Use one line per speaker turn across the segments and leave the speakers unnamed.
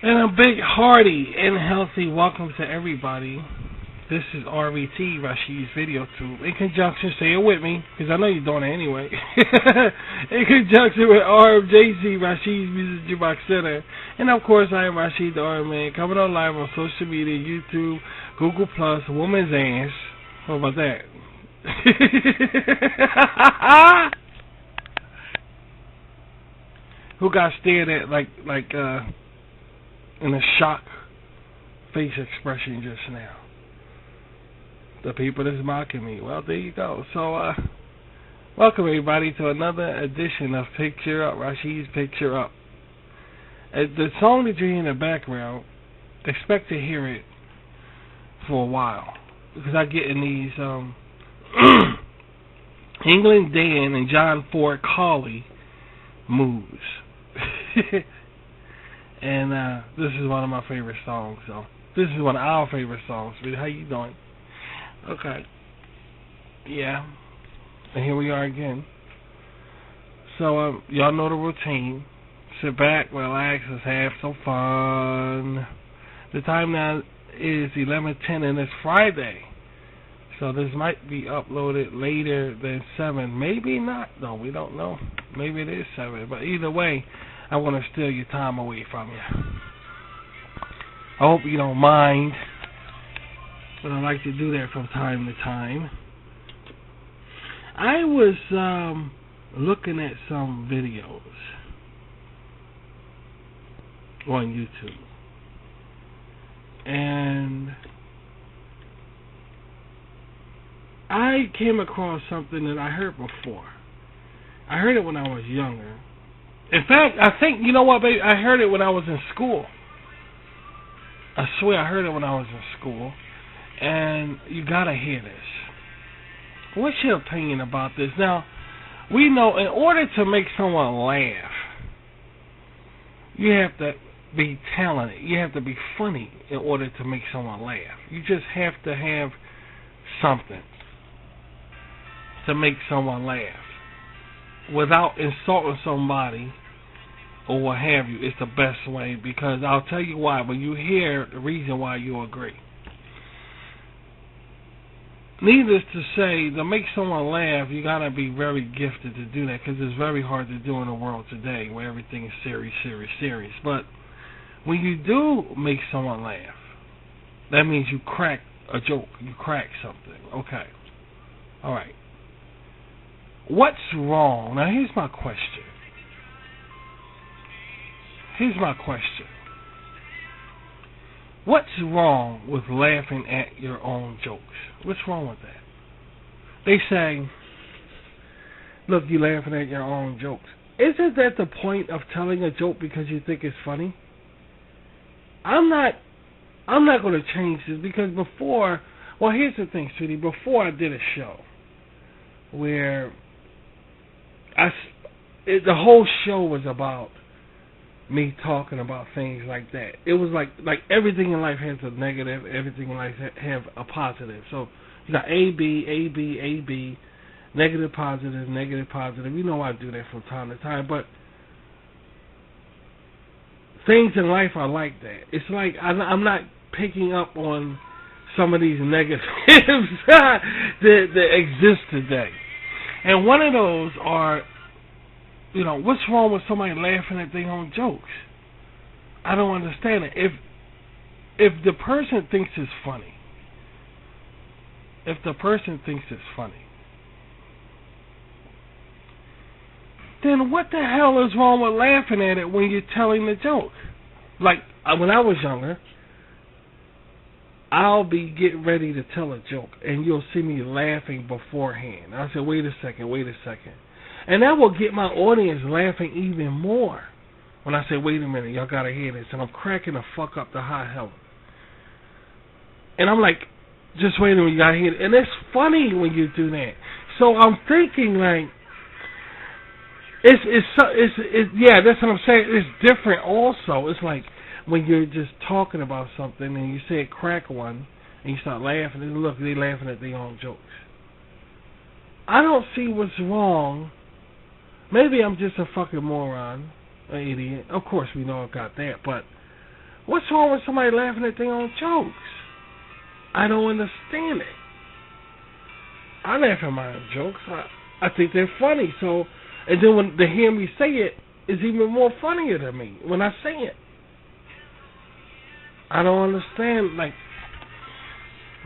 And a big hearty and healthy welcome to everybody. This is RVT, Rashid's Video Tube. In conjunction, say it with me, because I know you're doing it anyway. In conjunction with RMJC, Rashid's Music Jukebox Center. And of course, I am Rashid the RM Man, coming on live on social media, YouTube, Google Plus, Woman's Ass. How about that? Who got stared at in a shock face expression just now? The people that's mocking me. Well, there you go. So, welcome everybody to another edition of Picture Up, Rashid's Picture Up. The song that you hear in the background, expect to hear it for a while, because I get in these England Dan and John Ford Cawley moods. And this is one of my favorite songs. So this is one of our favorite songs. How you doing? Okay. Yeah. And here we are again. So y'all know the routine. Sit back, relax, let's have some fun. The time now is 11:10 and it's Friday. So this might be uploaded later than 7. Maybe not, though. We don't know. Maybe it is 7. But either way, I want to steal your time away from you. I hope you don't mind, but I like to do that from time to time. I was looking at some videos on YouTube, and I came across something that I heard before. I heard it when I was younger. In fact, I think, you know what, baby? I heard it when I was in school. I swear I heard it when I was in school. And you gotta hear this. What's your opinion about this? Now, we know in order to make someone laugh, you have to be talented. You have to be funny in order to make someone laugh. You just have to have something to make someone laugh without insulting somebody or what have you. It's the best way, because I'll tell you why. When you hear the reason why, you'll agree. Needless to say, to make someone laugh, you gotta be very gifted to do that, because it's very hard to do in the world today where everything is serious, serious, serious. But when you do make someone laugh, that means you crack a joke, you crack something. Okay. Alright. What's wrong? Now here's my question. What's wrong with laughing at your own jokes? What's wrong with that? They say, look, you laughing at your own jokes. Isn't that the point of telling a joke because you think it's funny? I'm not going to change this, because before, well, here's the thing, sweetie. Before I did a show where the whole show was about me talking about things like that. It was like everything in life has a negative, everything in life have a positive. So you got A, B, A, B, A, B, negative, positive, negative, positive. You know I do that from time to time, but things in life are like that. It's like I'm not picking up on some of these negatives that exist today. And one of those are, you know, what's wrong with somebody laughing at their own jokes? I don't understand it. If the person thinks it's funny, then what the hell is wrong with laughing at it when you're telling the joke? Like, when I was younger, I'll be getting ready to tell a joke, and you'll see me laughing beforehand. I'll say, wait a second. And that will get my audience laughing even more. When I say, wait a minute, y'all gotta hear this, and I'm cracking the fuck up to high heaven. And I'm like, just wait a minute, you gotta hear it. And it's funny when you do that. So I'm thinking, like, it's yeah, that's what I'm saying. It's different also. It's like when you're just talking about something and you say crack one and you start laughing, and look, they're laughing at their own jokes. I don't see what's wrong. Maybe I'm just a fucking moron, an idiot. Of course we know I got that, but What's wrong with somebody laughing at their own jokes? I don't understand it. I laugh at my own jokes. I think they're funny. So, and then when they hear me say it, it's even more funnier to me when I say it. I don't understand. Like,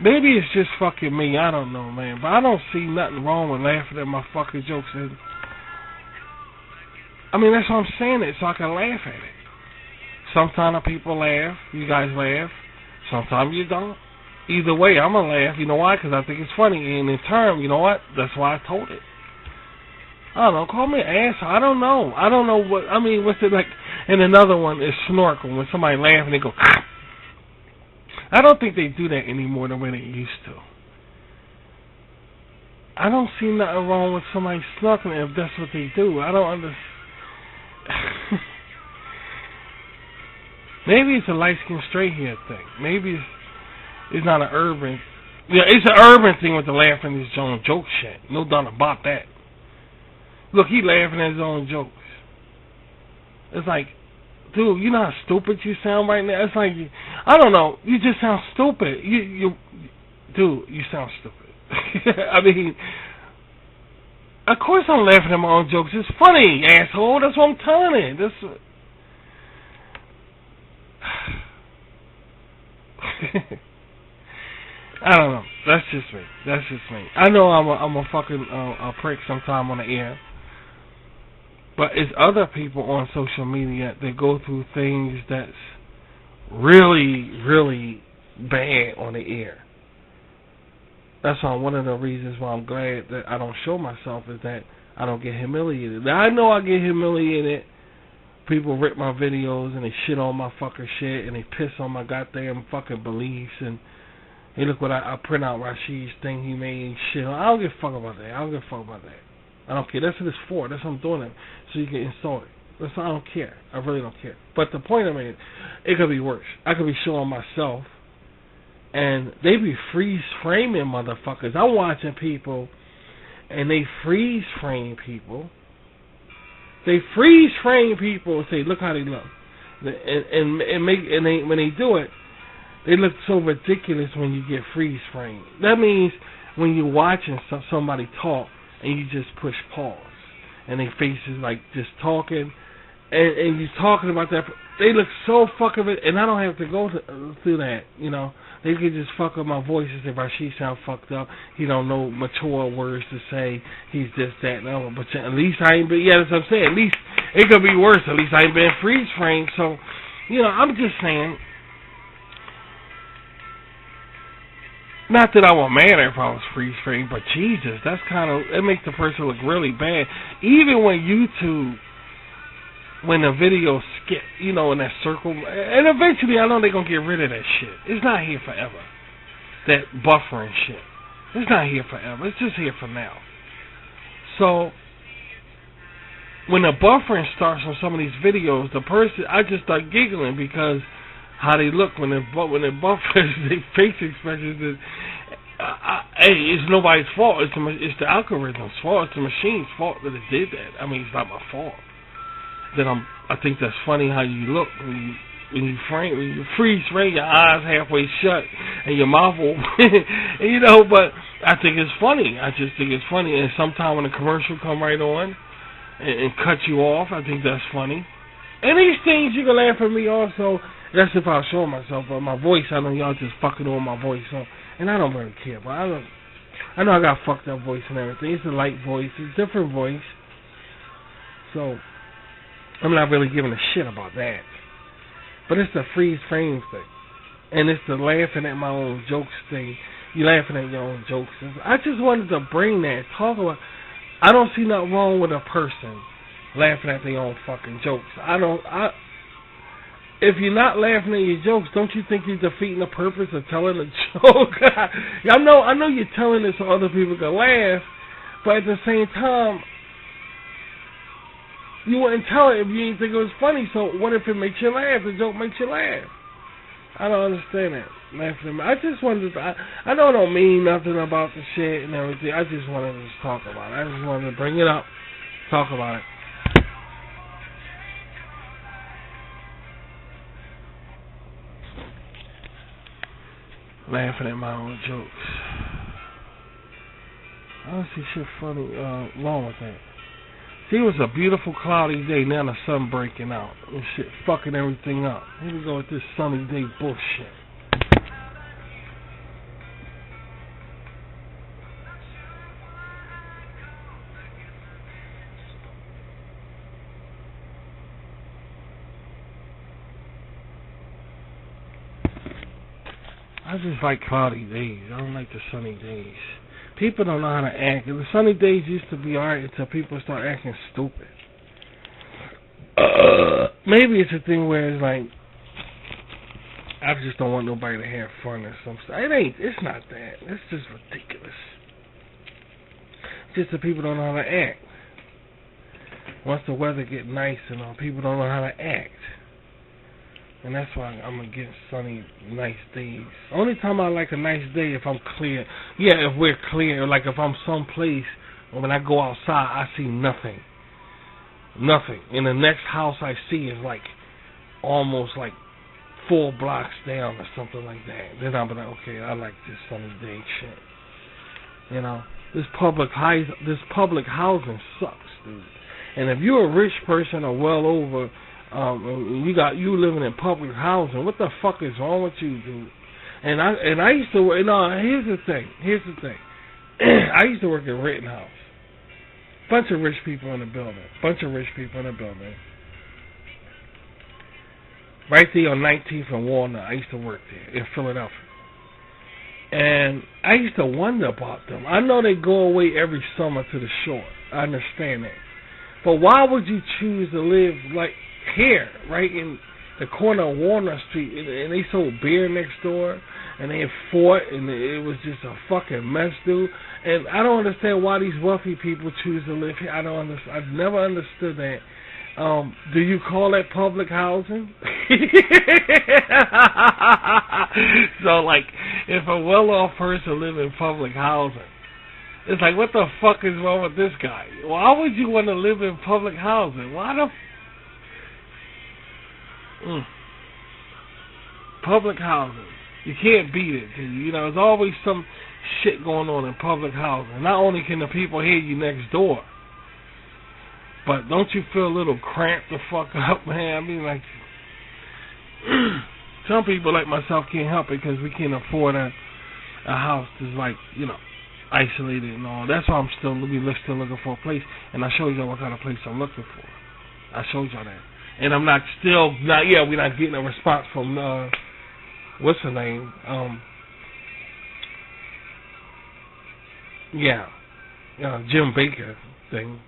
maybe it's just fucking me. I don't know, man. But I don't see nothing wrong with laughing at my fucking jokes. And I mean, that's why I'm saying it, so I can laugh at it. Sometimes people laugh. You guys laugh. Sometimes you don't. Either way, I'm going to laugh. You know why? Because I think it's funny. And in turn, you know what? That's why I told it. I don't know. Call me an asshole. I don't know. I don't know what... I mean, what's it like... And another one is snorkel. When somebody laughs and they go... I don't think they do that anymore the way they used to. I don't see nothing wrong with somebody snorkeling if that's what they do. I don't understand. Maybe it's a light-skinned straight hair thing. Maybe it's not an urban... Yeah, it's an urban thing with the laughing at his own joke shit. No doubt about that. Look, he laughing at his own jokes. It's like, dude, you know how stupid you sound right now? It's like, I don't know, you just sound stupid. Dude, you sound stupid. I mean, of course I'm laughing at my own jokes. It's funny, asshole. That's what I'm telling you. I don't know. That's just me. I know I'm a fucking a prick sometime on the air. But it's other people on social media that go through things that's really, really bad on the air. That's one of the reasons why I'm glad that I don't show myself is that I don't get humiliated. Now, I know I get humiliated. People rip my videos and they shit on my fucking shit and they piss on my goddamn fucking beliefs and hey, look what I print out Rashid's thing he made and shit. I don't give a fuck about that. I don't care. That's what it's for. That's what I'm doing it. So you can install it. I don't care. I really don't care. But the point I made, it could be worse. I could be showing myself, and they be freeze-framing motherfuckers. I'm watching people, and they freeze-frame people. They freeze-frame people and say, look how they look. And when they do it, they look so ridiculous when you get freeze-framed. That means when you're watching somebody talk, and you just push pause, and their faces like just talking, and you're talking about that. They look so fucking, and I don't have to go through that. You know, they can just fuck up my voice and say, "Rashid sound fucked up. He don't know mature words to say. He's this, that, and other." But at least I ain't been. Yeah, that's what I'm saying. At least it could be worse. At least I ain't been freeze framed. So, you know, I'm just saying. Not that I was mad if I was freeze framed, but Jesus, that's it makes the person look really bad. Even when YouTube, when the video skip, you know, in that circle, and eventually I know they're going to get rid of that shit. It's not here forever. That buffering shit. It's not here forever. It's just here for now. So, when the buffering starts on some of these videos, I just start giggling because how they look when they buffers, their face expressions. Hey, it's nobody's fault. It's the algorithm's fault. It's the machine's fault that it did that. I mean, it's not my fault. I think that's funny how you look when you freeze frame, your eyes halfway shut and your mouth open. You know, but I think it's funny. I just think it's funny. And sometimes when a commercial come right on and cut you off, I think that's funny. And these things you can laugh at me also. That's if I show myself, but my voice, I know y'all just fucking on my voice, so, and I don't really care, but I know I got fucked up voice and everything. It's a light voice, it's a different voice, so I'm not really giving a shit about that. But it's the freeze frame thing, and it's the laughing at my own jokes thing. You laughing at your own jokes. I just wanted to bring that, talk about. I don't see nothing wrong with a person laughing at their own fucking jokes. If you're not laughing at your jokes, don't you think you're defeating the purpose of telling a joke? I know you're telling it so other people can laugh, but at the same time, you wouldn't tell it if you didn't think it was funny. So what if it makes you laugh? The joke makes you laugh. I don't understand that. Laughing at me. I just wanted to. I know I don't mean nothing about the shit and everything. I just wanted to just talk about it. I just wanted to bring it up, talk about it. Laughing at my own jokes. I don't see shit funny wrong with that. See, it was a beautiful cloudy day. Now the sun breaking out and shit, fucking everything up. Here we go with this sunny day bullshit. I just like cloudy days. I don't like the sunny days. People don't know how to act. The sunny days used to be alright until people start acting stupid. Maybe it's a thing where it's like, I just don't want nobody to have fun or something. It's not that. It's just ridiculous. Just that people don't know how to act. Once the weather get nice and all, people don't know how to act. And that's why I'm against sunny, nice days. Only time I like a nice day if I'm clear. Yeah, if we're clear. Like if I'm someplace, when I go outside, I see nothing. Nothing. And the next house I see is like almost like 4 blocks down or something like that. Then I'll be like, okay, I like this sunny day shit. You know, this public housing sucks, dude. And if you're a rich person or well over, you living in public housing, what the fuck is wrong with you, dude? And I used to work. No, here's the thing. I used to work at Rittenhouse. Bunch of rich people in the building. Right there on 19th and Walnut. I used to work there in Philadelphia. And I used to wonder about them. I know they go away every summer to the shore. I understand that. But why would you choose to live like here, right in the corner of Walnut Street, and they sold beer next door, and they fought, and it was just a fucking mess, dude. And I don't understand why these wealthy people choose to live here. I don't understand. I've never understood that. Do you call that public housing? So, like, if a well-off person live in public housing, it's like, what the fuck is wrong with this guy? Why would you want to live in public housing? Why the public housing? You can't beat it, dude. You know, there's always some shit going on in public housing. Not only can the people hear you next door, but don't you feel a little cramped the fuck up, man? I mean, like, some people like myself can't help it because we can't afford a house that's like, you know, isolated and all. That's why I'm still looking for a place. And I showed y'all what kind of place I'm looking for. I showed y'all that. And we're not getting a response from, what's her name? Jim Baker thing.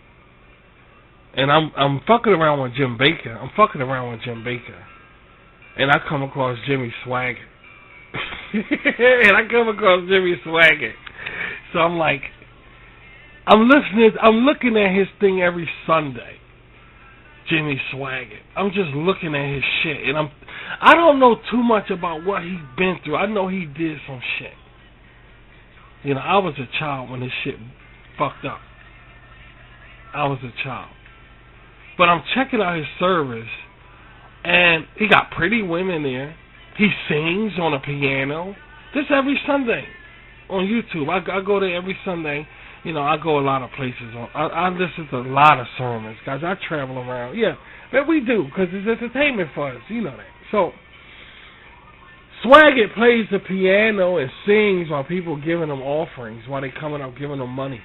And I'm fucking around with Jim Baker. And I come across Jimmy Swaggart. So I'm like, I'm looking at his thing every Sunday. Jimmy Swaggart. I'm just looking at his shit, and I don't know too much about what he's been through. I know he did some shit. You know, I was a child when this shit fucked up. But I'm checking out his service, and he got pretty women there. He sings on a piano. This every Sunday on YouTube. I go there every Sunday. You know, I go a lot of places. I listen to a lot of sermons, guys. I travel around. Yeah, but we do, because it's entertainment for us. You know that. So, Swaggart plays the piano and sings while people giving him offerings, while they coming up giving him money,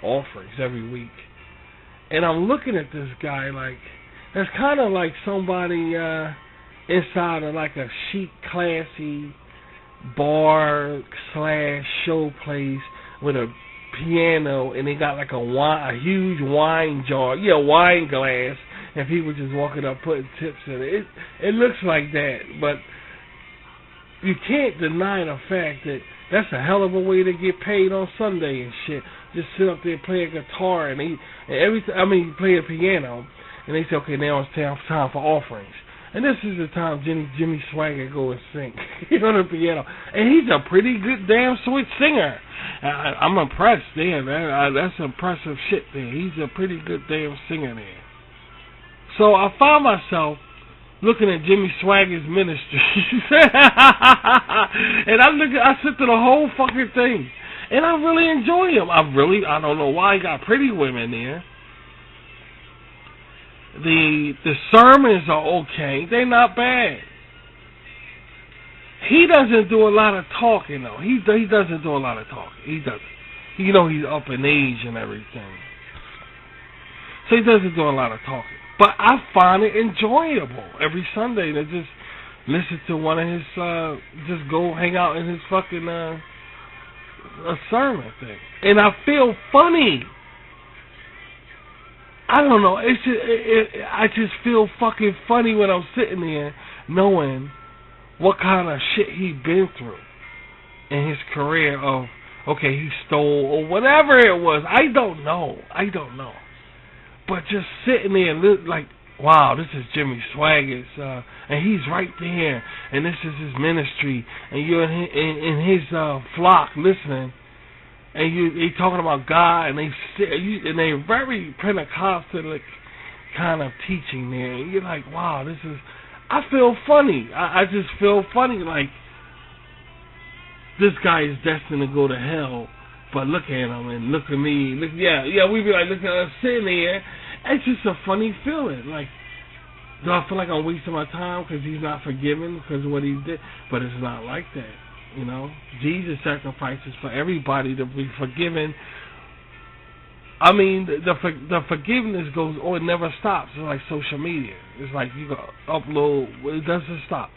offerings every week. And I'm looking at this guy like, that's kind of like somebody inside of like a chic, classy bar / show place with a piano, and they got like a huge wine jar, wine glass, and people just walking up putting tips in it. It looks like that, but you can't deny the fact that that's a hell of a way to get paid on Sunday and shit. Just sit up there and play a guitar, and play a piano, and they say, okay, now it's time for offerings. And this is the time Jimmy Swaggart go and sing on the piano. And he's a pretty good damn sweet singer. I'm impressed there, man. That's impressive shit there. He's a pretty good damn singer there. So I found myself looking at Jimmy Swagger's ministry. And I sit through the whole fucking thing. And I really enjoy him. I don't know why he got pretty women there. The sermons are okay. They're not bad. He doesn't do a lot of talking though. He doesn't do a lot of talking. He doesn't. You know he's up in age and everything. So he doesn't do a lot of talking. But I find it enjoyable every Sunday to just listen to one of his, just go hang out in his fucking a sermon thing. And I feel funny. I don't know. It's just, I just feel fucking funny when I'm sitting there knowing what kind of shit he's been through in his career of, okay, he stole or whatever it was. I don't know. But just sitting there and like, wow, this is Jimmy Swaggart, and he's right there, and this is his ministry, and you're in his flock listening, and they talking about God, and they very Pentecostal kind of teaching there, and you're like, wow, this is. I feel funny. I just feel funny, like this guy is destined to go to hell. But look at him and look at me. We be like, look at us sitting there. It's just a funny feeling. Like, do I feel like I'm wasting my time because he's not forgiven because of what he did? But it's not like that, you know. Jesus sacrifices for everybody to be forgiven. I mean, the forgiveness goes on. It never stops. It's like social media. It's like you go upload. It doesn't stop.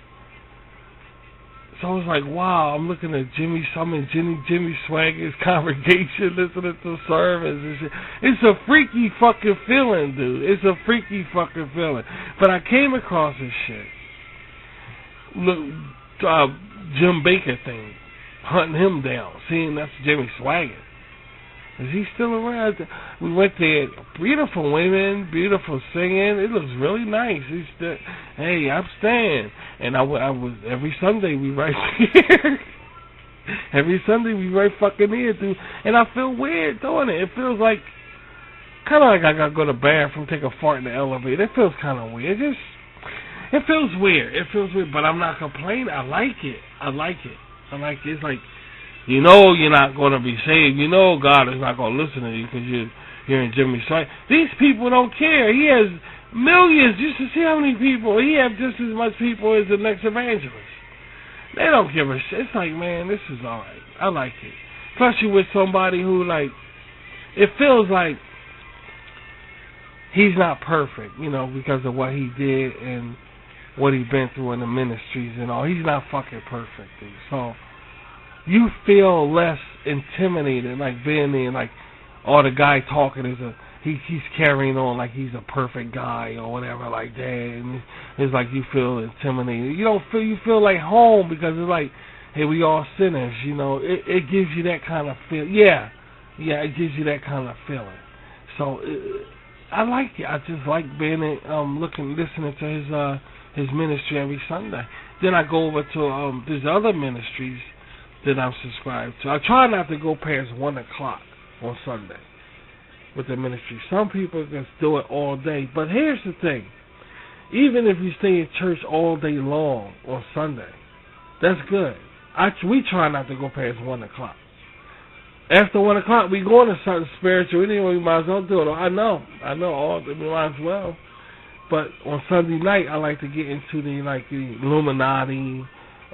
So it's like, wow, I'm looking at Jimmy Swaggart's congregation, listening to service and shit. It's a freaky fucking feeling, dude. It's a freaky fucking feeling. But I came across this shit. Look, Jim Baker thing, hunting him down, seeing that's Jimmy Swaggart. Is he still around? We went there. Beautiful women, beautiful singing. It looks really nice. Hey, I'm staying. And I was every Sunday we right here. Every Sunday we right fucking here, dude. And I feel weird doing it. It feels like kind of like I gotta go to the bathroom, take a fart in the elevator. It feels kind of weird. It feels weird. But I'm not complaining. I like it. It's like, you know you're not going to be saved. You know God is not going to listen to you because you're in Jimmy Swaggart. These people don't care. He has millions. You should see how many people. He has just as much people as the next evangelist. They don't give a shit. It's like, man, this is all right. I like it. Plus you're with somebody who, like, it feels like he's not perfect, you know, because of what he did and what he's been through in the ministries and all. He's not fucking perfect, dude. So you feel less intimidated, like being there, like, oh, the guy talking is he's carrying on like he's a perfect guy or whatever like that, and it's like you feel intimidated. You feel like home because it's like, hey, we all sinners, you know. It gives you that kind of feel. Yeah, it gives you that kind of feeling. So I like it. I just like being listening to his ministry every Sunday. Then I go over to there's other ministries that I'm subscribed to. I try not to go past 1 o'clock on Sunday with the ministry. Some people just do it all day. But here's the thing. Even if you stay in church all day long on Sunday, that's good. We try not to go past 1 o'clock. After 1 o'clock, we go into something spiritual. Anyway, we might as well do it. I know. We might as well. But on Sunday night, I like to get into the Illuminati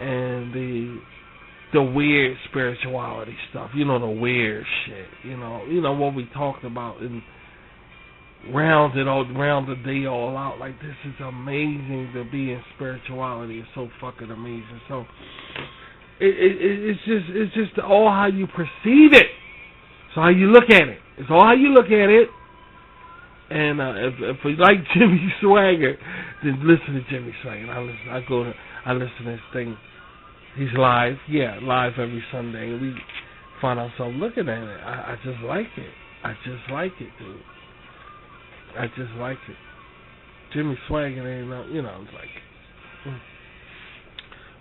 and the weird spirituality stuff, you know, the weird shit, you know what we talked about and round the day all out. Like, this is amazing to be in spirituality. It's so fucking amazing. So it's just all how you perceive it. It's how you look at it. It's all how you look at it. And if you like Jimmy Swaggart, then listen to Jimmy Swaggart. I listen to his thing. He's live every Sunday, and we find ourselves looking at it. I just like it. Dude. I just like it. Jimmy Swaggart ain't, it's like,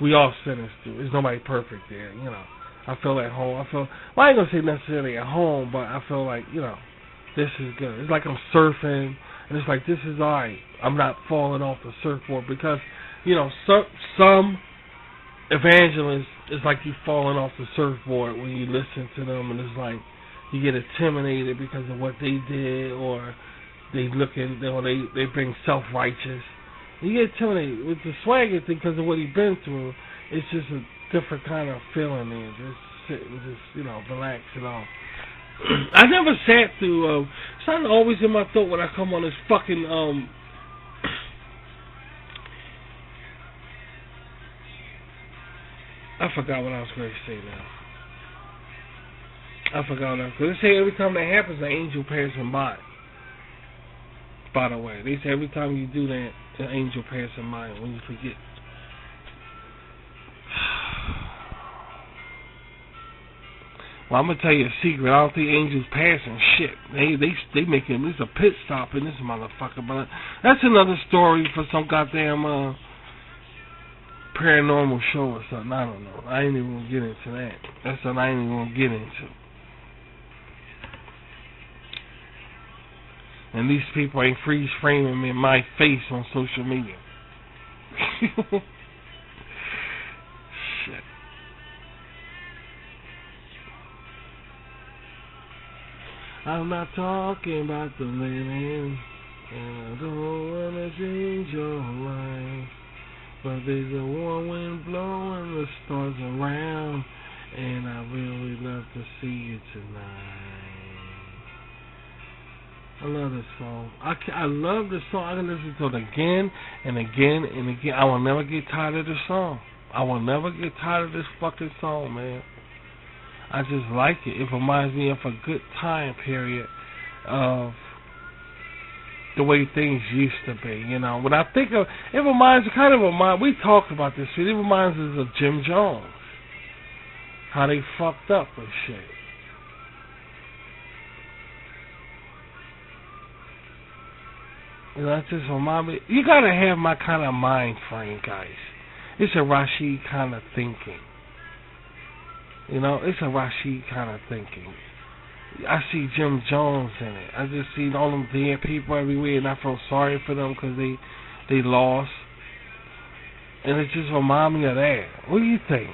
we all sinners, dude. There's nobody perfect there, you know. I feel at home. I ain't gonna say necessarily at home, but I feel like, this is good. It's like I'm surfing. And it's like, this is alright. I'm not falling off the surfboard because, you know, some evangelists, it's like you falling off the surfboard when you listen to them, and it's like you get intimidated because of what they did, or they bring self-righteous. You get intimidated with the Swagger thing because of what he's been through. It's just a different kind of feeling there. Just sit and just, you know, relax and all. I never sat through. It's not always in my throat when I come on this fucking I forgot what I was going to say now. I forgot what I was going to say. Every time that happens, an angel passing by. By the way, they say every time you do that, an angel passing by when you forget. Well, I'm gonna tell you a secret. I don't think angels passing shit. They making this a pit stop in this motherfucker. But that's another story for some goddamn paranormal show or something. I don't know. I ain't even gonna get into that. That's what I ain't even gonna get into. And these people ain't freeze framing me in my face on social media. Shit. I'm not talking about the living, and I don't wanna change your life. But there's a warm wind blowing the stars around, and I really love to see you tonight. I love this song. I love this song. I can listen to it again and again and again. I will never get tired of this song. I will never get tired of this fucking song, man. I just like it. It reminds me of a good time period of the way things used to be. You know, when I think of it, we talked about this shit. It reminds us of Jim Jones, how they fucked up and shit. You know, that just reminds me. You gotta have my kind of mind frame, guys. It's a Rashid kind of thinking. You know, it's a Rashid kind of thinking. I see Jim Jones in it. I just see all them dead people everywhere, and I feel sorry for them because they lost. And it just reminds me of that. What do you think?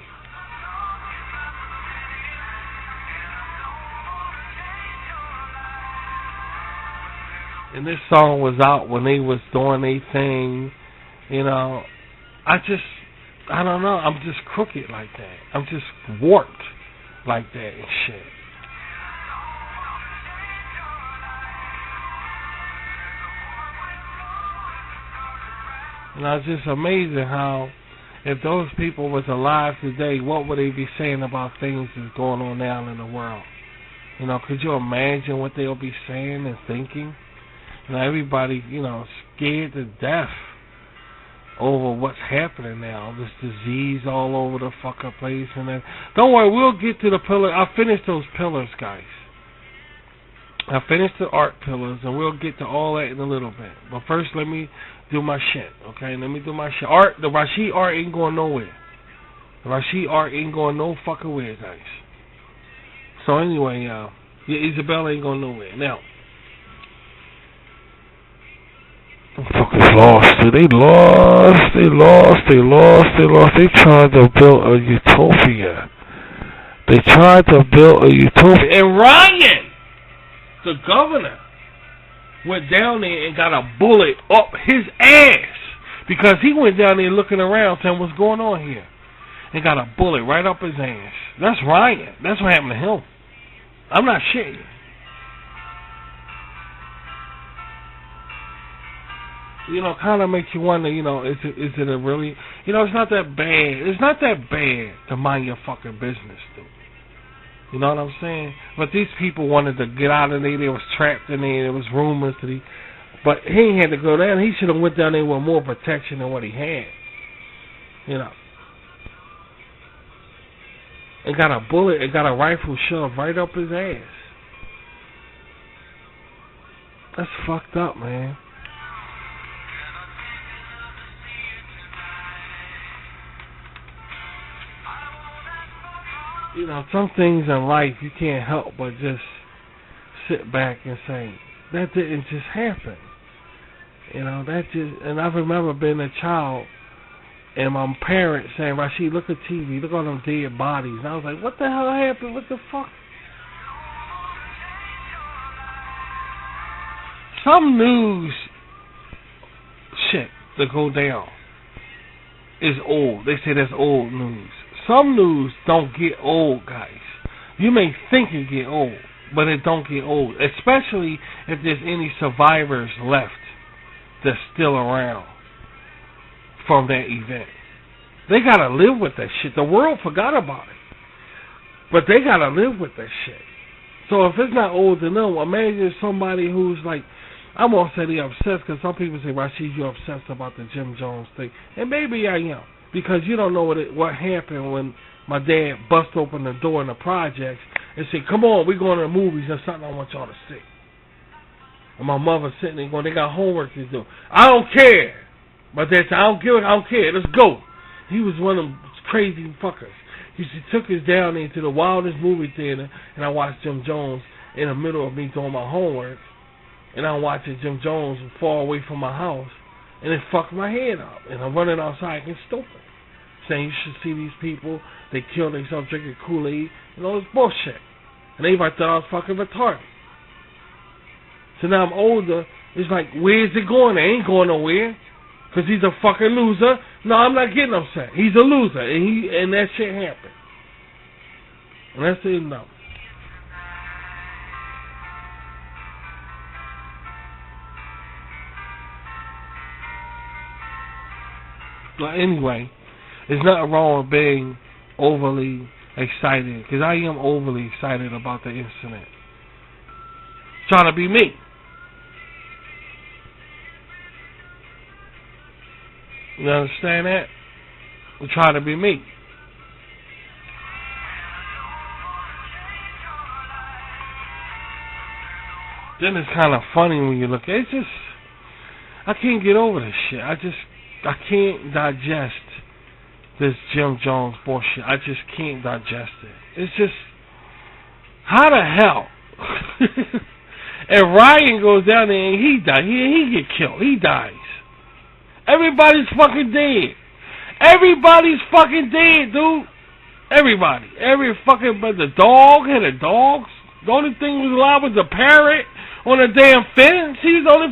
And this song was out when they was doing their thing. You know, I don't know. I'm just crooked like that. I'm just warped like that and shit. And I was just amazing how if those people was alive today, what would they be saying about things that's going on now in the world? You know, could you imagine what they'll be saying and thinking? You know, everybody, you know, scared to death over what's happening now. This disease all over the fucking place. And then, don't worry, we'll get to the pillars. I'll finish those pillars, guys. I'll finish the art pillars, and we'll get to all that in a little bit. But first, let me do my shit, okay? Let me do my shit. The Rashid art ain't going nowhere. The Rashid art ain't going no fucking where, guys. So anyway, Isabella ain't going nowhere. Now, them fuckers lost. They lost. They tried to build a utopia. And Ryan, the governor, went down there and got a bullet up his ass because he went down there looking around saying, what's going on here? And got a bullet right up his ass. That's Ryan. That's what happened to him. I'm not shitting you. You know, kind of makes you wonder, you know, is it a really, you know, it's not that bad. It's not that bad to mind your fucking business, dude. You know what I'm saying? But these people wanted to get out of there. They was trapped in there. There was rumors that but he ain't had to go down. He should have went down there with more protection than what he had. You know. And got a bullet and got a rifle shoved right up his ass. That's fucked up, man. You know, some things in life you can't help but just sit back and say, that didn't just happen. You know, that just, and I remember being a child and my parents saying, Rashid, look at TV, look at all them dead bodies. And I was like, what the hell happened? What the fuck? Some news shit that go down is old. They say that's old news. Some news don't get old, guys. You may think it get old, but it don't get old. Especially if there's any survivors left that's still around from that event. They gotta live with that shit. The world forgot about it, but they gotta live with that shit. So if it's not old to them, imagine somebody who's like, I won't say they're obsessed, because some people say, Rashid, you're obsessed about the Jim Jones thing. And maybe I am, because you don't know what happened when my dad bust open the door in the projects and said, come on, we're going to the movies, there's something I want y'all to see. And my mother sitting there going, they got homework to do. I don't care. My dad said, I don't care, let's go. He was one of them crazy fuckers. He took us down into the wildest movie theater, and I watched Jim Jones in the middle of me doing my homework. And I'm watching Jim Jones far away from my house, and it fucked my head up. And I'm running outside getting stupid, saying you should see these people, they kill themselves drinking Kool-Aid, and all this bullshit. And everybody thought I was fucking retarded. So now I'm older, it's like, where's it going? It ain't going nowhere, because he's a fucking loser. No, I'm not getting upset. He's a loser, and that shit happened. And that's it, no. But anyway, there's nothing wrong with being overly excited, because I am overly excited about the incident. Trying to be me. You understand that? I'm trying to be me. Then it's kind of funny when you look at it. It's just, I can't get over this shit. I can't digest this Jim Jones bullshit. I just can't digest it. It's just, how the hell? And Ryan goes down there and he dies. He get killed. He dies. Everybody's fucking dead. Everybody's fucking dead, dude. Everybody. Every fucking, but the dog had a dog. The only thing was alive was the parrot on the damn fence. He's the only...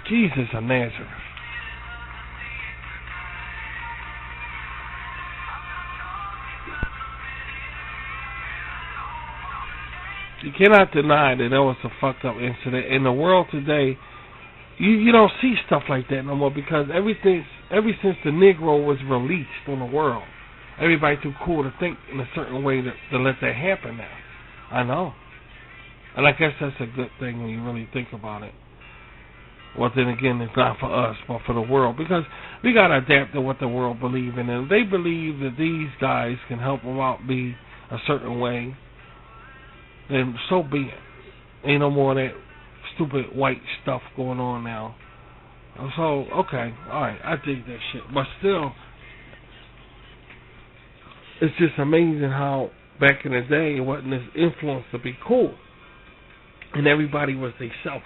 Jesus of Nazareth. You cannot deny that was a fucked up incident. In the world today, you don't see stuff like that no more, because ever since the Negro was released on the world, everybody too cool to think in a certain way to let that happen now. I know. And I guess that's a good thing when you really think about it. Well, then again, it's not for us, but for the world, because we got to adapt to what the world believes in. And if they believe that these guys can help them out be a certain way, then so be it. Ain't no more of that stupid white stuff going on now. So, okay, alright, I dig that shit. But still, it's just amazing how back in the day it wasn't this influence to be cool. And everybody was they self.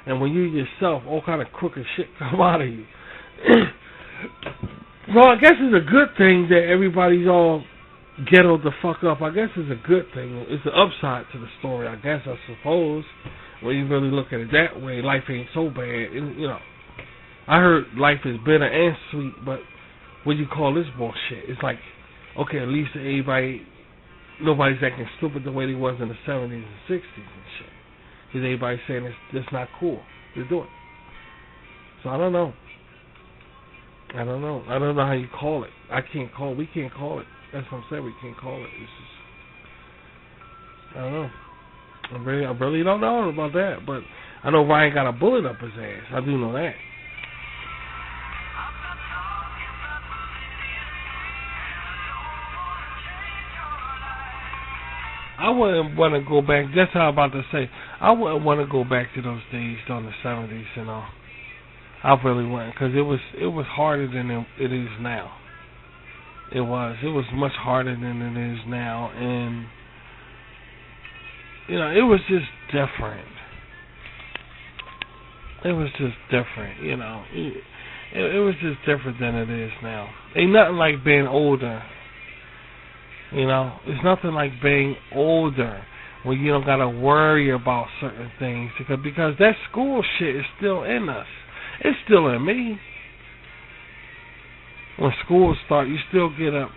And when you yourself, all kind of crooked shit come out of you. Well, I guess it's a good thing that everybody's all ghettoed the fuck up. I guess it's a good thing. It's an upside to the story, I guess, I suppose. When you really look at it that way, life ain't so bad. And, you know, I heard life is bitter and sweet, but what do you call this bullshit? It's like, okay, at least nobody's acting stupid the way they was in the 70s and 60s and shit. Because everybody's saying it's not cool to do it. So I don't know. I don't know how you call it. We can't call it. That's what I'm saying, we can't call it. It's just, I don't know. I really don't know about that, but I know Ryan got a bullet up his ass. I do know that. I wouldn't want to go back. That's how I'm about to say. I wouldn't want to go back to those days during the 70s and all. I really wouldn't, because it was harder than it is now. It was much harder than it is now, and you know, it was just different. It was just different, you know. It was just different than it is now. Ain't nothing like being older, you know. It's nothing like being older when you don't gotta worry about certain things because that school shit is still in us. It's still in me. When school starts, you still get a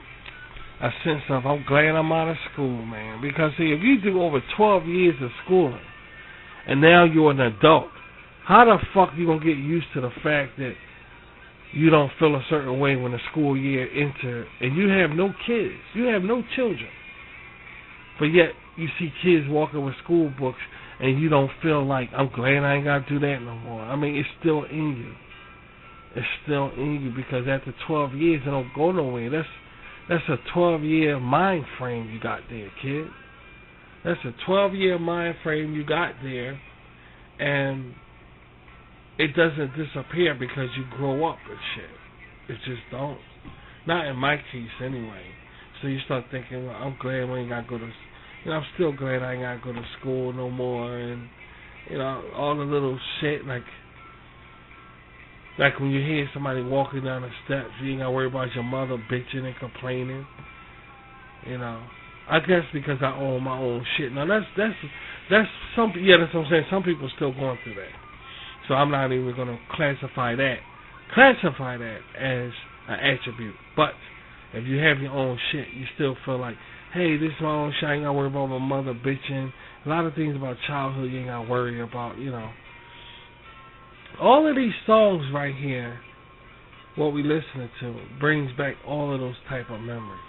sense of, I'm glad I'm out of school, man. Because, see, if you do over 12 years of schooling, and now you're an adult, how the fuck you going to get used to the fact that you don't feel a certain way when the school year enters, and you have no kids, you have no children, but yet you see kids walking with school books, and you don't feel like, I'm glad I ain't got to do that no more. I mean, it's still in you. It's still in you because after 12 years, it don't go nowhere. That's a 12-year mind frame you got there, kid. That's a 12-year mind frame you got there, and it doesn't disappear because you grow up and shit. It just don't. Not in my case, anyway. So you start thinking, well, I'm glad we ain't got to go to, you know, I'm still glad I ain't got to go to school no more, and, you know, all the little shit, like when you hear somebody walking down the steps, you ain't got to worry about your mother bitching and complaining, you know. I guess because I own my own shit. Now, that's some, yeah, that's what I'm saying. Some people still going through that. So I'm not even going to classify that as an attribute. But if you have your own shit, you still feel like, hey, this is my own shit. I ain't got to worry about my mother bitching. A lot of things about childhood you ain't got to worry about, you know. All of these songs right here, what we listening to, brings back all of those type of memories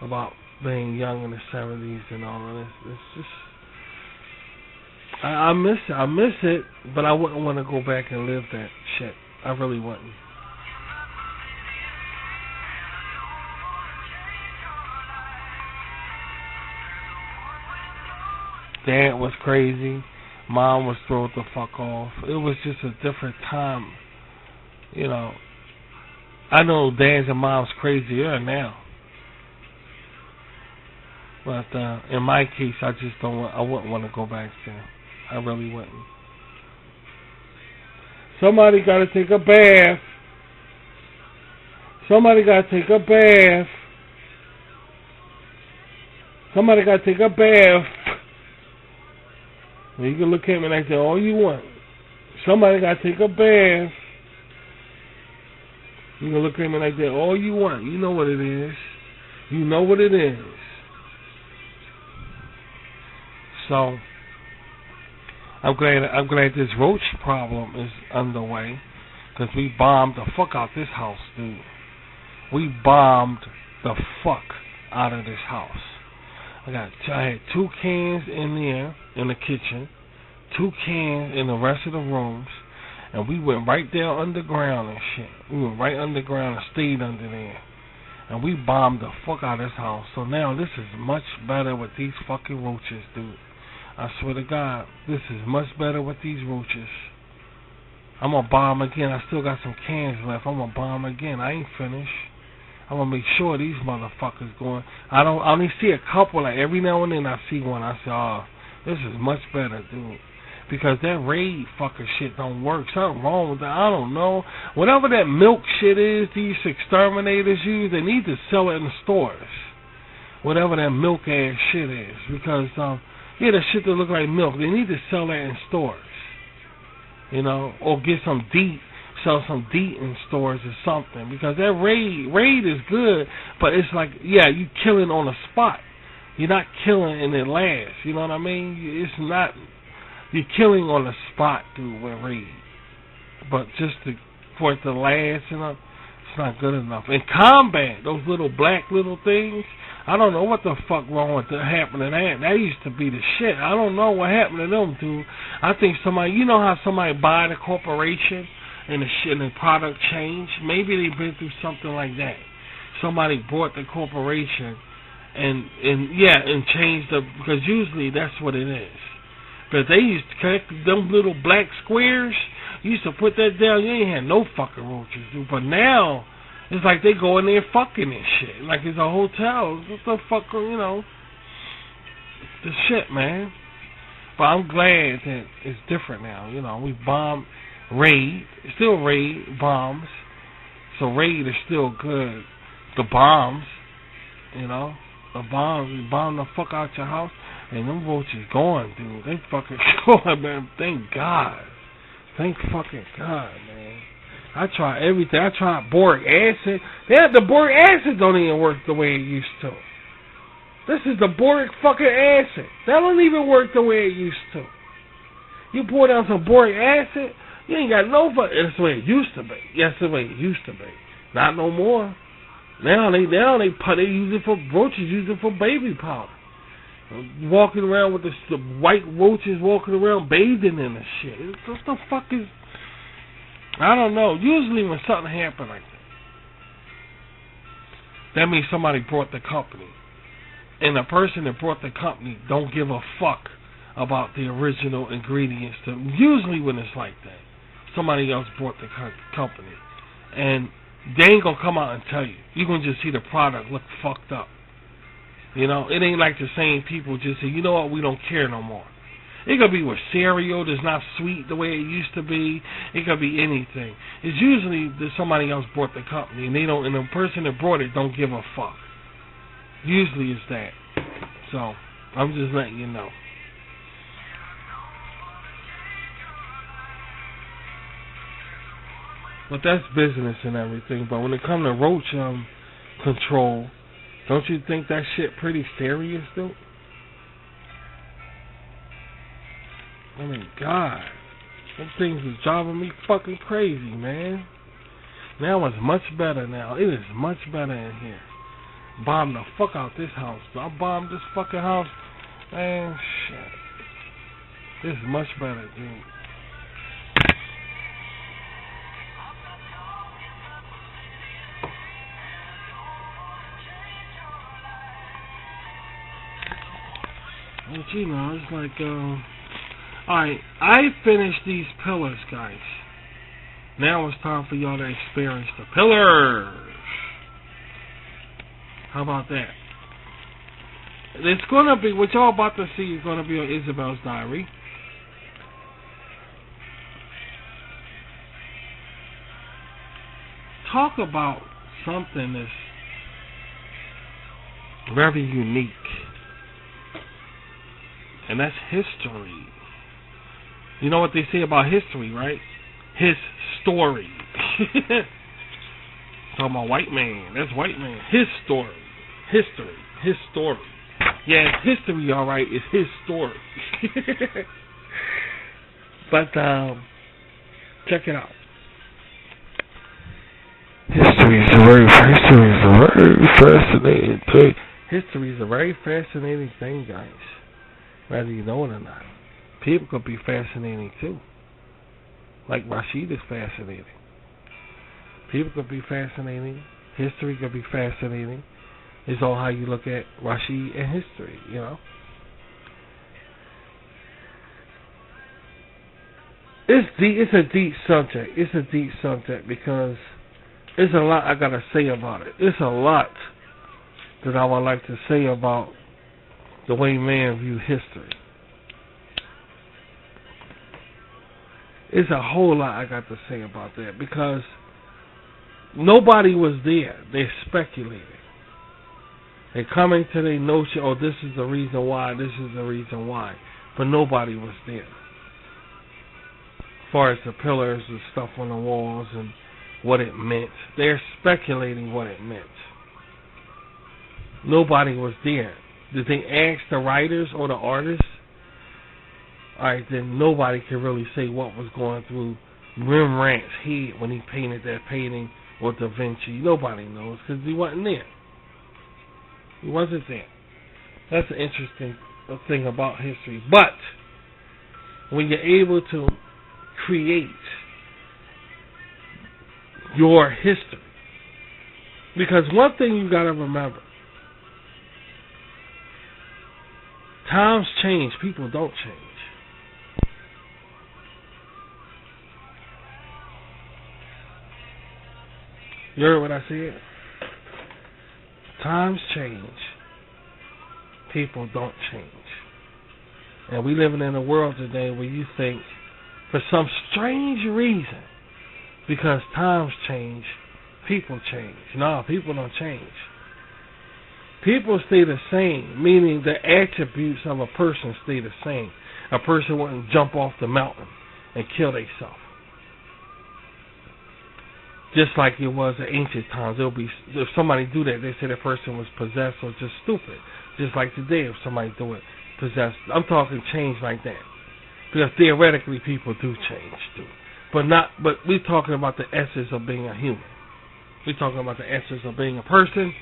about being young in the 70s and all of this. It's just, I miss it, but I wouldn't want to go back and live that shit. I really wouldn't. Dad was crazy. Mom was throwed the fuck off. It was just a different time, you know. I know dads and moms crazier now, but in my case, I just don't. I wouldn't want to go back there. I really wouldn't. Somebody got to take a bath. Somebody got to take a bath. Somebody got to take a bath. You can look at me like that all you want. Somebody got to take a bath. You can look at me like that all you want. You know what it is. You know what it is. So, I'm glad this roach problem is underway. Because we bombed the fuck out this house, dude. We bombed the fuck out of this house. I had 2 cans in there in the kitchen, 2 cans in the rest of the rooms, and we went right there underground and shit. We went right underground and stayed under there. And we bombed the fuck out of this house. So now this is much better with these fucking roaches, dude. I swear to God, this is much better with these roaches. I'm gonna bomb again. I still got some cans left. I'm gonna bomb again. I ain't finished. I'm gonna make sure these motherfuckers going. I only see a couple. Like every now and then I see one. I say, oh, this is much better, dude. Because that raid fucking shit don't work. Something wrong with that. I don't know. Whatever that milk shit is these exterminators use, they need to sell it in the stores. Whatever that milk ass shit is. Because, yeah, the shit that look like milk, they need to sell that in stores. You know, or get some deep. Sell some DEET in stores or something, because that raid is good, but it's like, yeah, you killing on the spot. You're not killing and it lasts. You know what I mean? It's not. You're killing on the spot, dude, with raid. But just for it to last, you know, it's not good enough. In combat, those little black little things, I don't know what the fuck wrong with that happened to that. That used to be the shit. I don't know what happened to them, dude. I think somebody, you know how somebody buy the corporation and the shit and the product changed? Maybe they've been through something like that. Somebody bought the corporation and changed the, because usually that's what it is. But they used to collect them little black squares. You used to put that down, you ain't had no fucking roaches, dude. But now it's like they go in there fucking and shit. Like it's a hotel. What the fuck, you know? The shit, man. But I'm glad that it's different now. You know, we bomb raid, still raid bombs. So raid is still good. The bombs, you know, the bombs, we bomb the fuck out your house, and them roaches going, dude. They fucking going, man. Thank God. Thank fucking God, man. I tried everything. I tried boric acid. The boric acid don't even work the way it used to. This is the boric fucking acid. That don't even work the way it used to. You pour down some boric acid, you ain't got no fuck. That's the way it used to be. Yes, the way it used to be. Not no more. Now they use it for roaches. Use it for baby powder. Walking around with the white roaches walking around bathing in the shit. What the fuck is? I don't know. Usually when something happens like that means somebody brought the company, and the person that brought the company don't give a fuck about the original ingredients. Usually when it's like that, somebody else brought the company, and they ain't gonna come out and tell you. You're gonna just see the product look fucked up. You know, it ain't like the same people just say, you know what, we don't care no more. It could be with cereal that's not sweet the way it used to be. It could be anything. It's usually that somebody else brought the company, and the person that brought it don't give a fuck. Usually it's that. So I'm just letting you know. But that's business and everything. But when it comes to roach control, don't you think that shit pretty serious, though? I mean, God, them things is driving me fucking crazy, man. Now it's much better now. It is much better in here. Bomb the fuck out this house. I bombed this fucking house. Man, shit. This is much better, dude. But you know, it's like, alright, I finished these pillars, guys. Now it's time for y'all to experience the pillars. How about that? It's gonna be, what y'all about to see is gonna be on Isabel's diary. Talk about something that's very unique. And that's history. You know what they say about history, right? His story. Talking about white man. That's white man. His story. History. His story. Yeah, it's history, alright. It's his story. But, check it out. History is a very fascinating thing. History is a very fascinating thing, guys. Whether you know it or not. People could be fascinating too. Like Rashid is fascinating. People could be fascinating. History could be fascinating. It's all how you look at Rashid and history, you know. It's a deep subject. It's a deep subject because there's a lot I gotta say about it. It's a lot that I would like to say about the way man view history. It's a whole lot I got to say about that because nobody was there. They speculated. They coming to their notion, oh, this is the reason why, this is the reason why. But nobody was there. As far as the pillars and stuff on the walls and what it meant. They're speculating what it meant. Nobody was there. Did they ask the writers or the artists? Alright, then nobody can really say what was going through Rembrandt's head when he painted that painting, or Da Vinci. Nobody knows because he wasn't there. He wasn't there. That's an interesting thing about history. But when you're able to create your history, because one thing you got to remember, times change, people don't change. You heard what I said? Times change, people don't change. And we living in a world today where you think, for some strange reason, because times change, people change. No, people don't change. People stay the same, meaning the attributes of a person stay the same. A person wouldn't jump off the mountain and kill themselves. Just like it was in ancient times. If somebody do that, they say that person was possessed or just stupid. Just like today, if somebody do it, possessed. I'm talking change like that. Because theoretically people do change too. But we're talking about the essence of being a human. We're talking about the essence of being a person,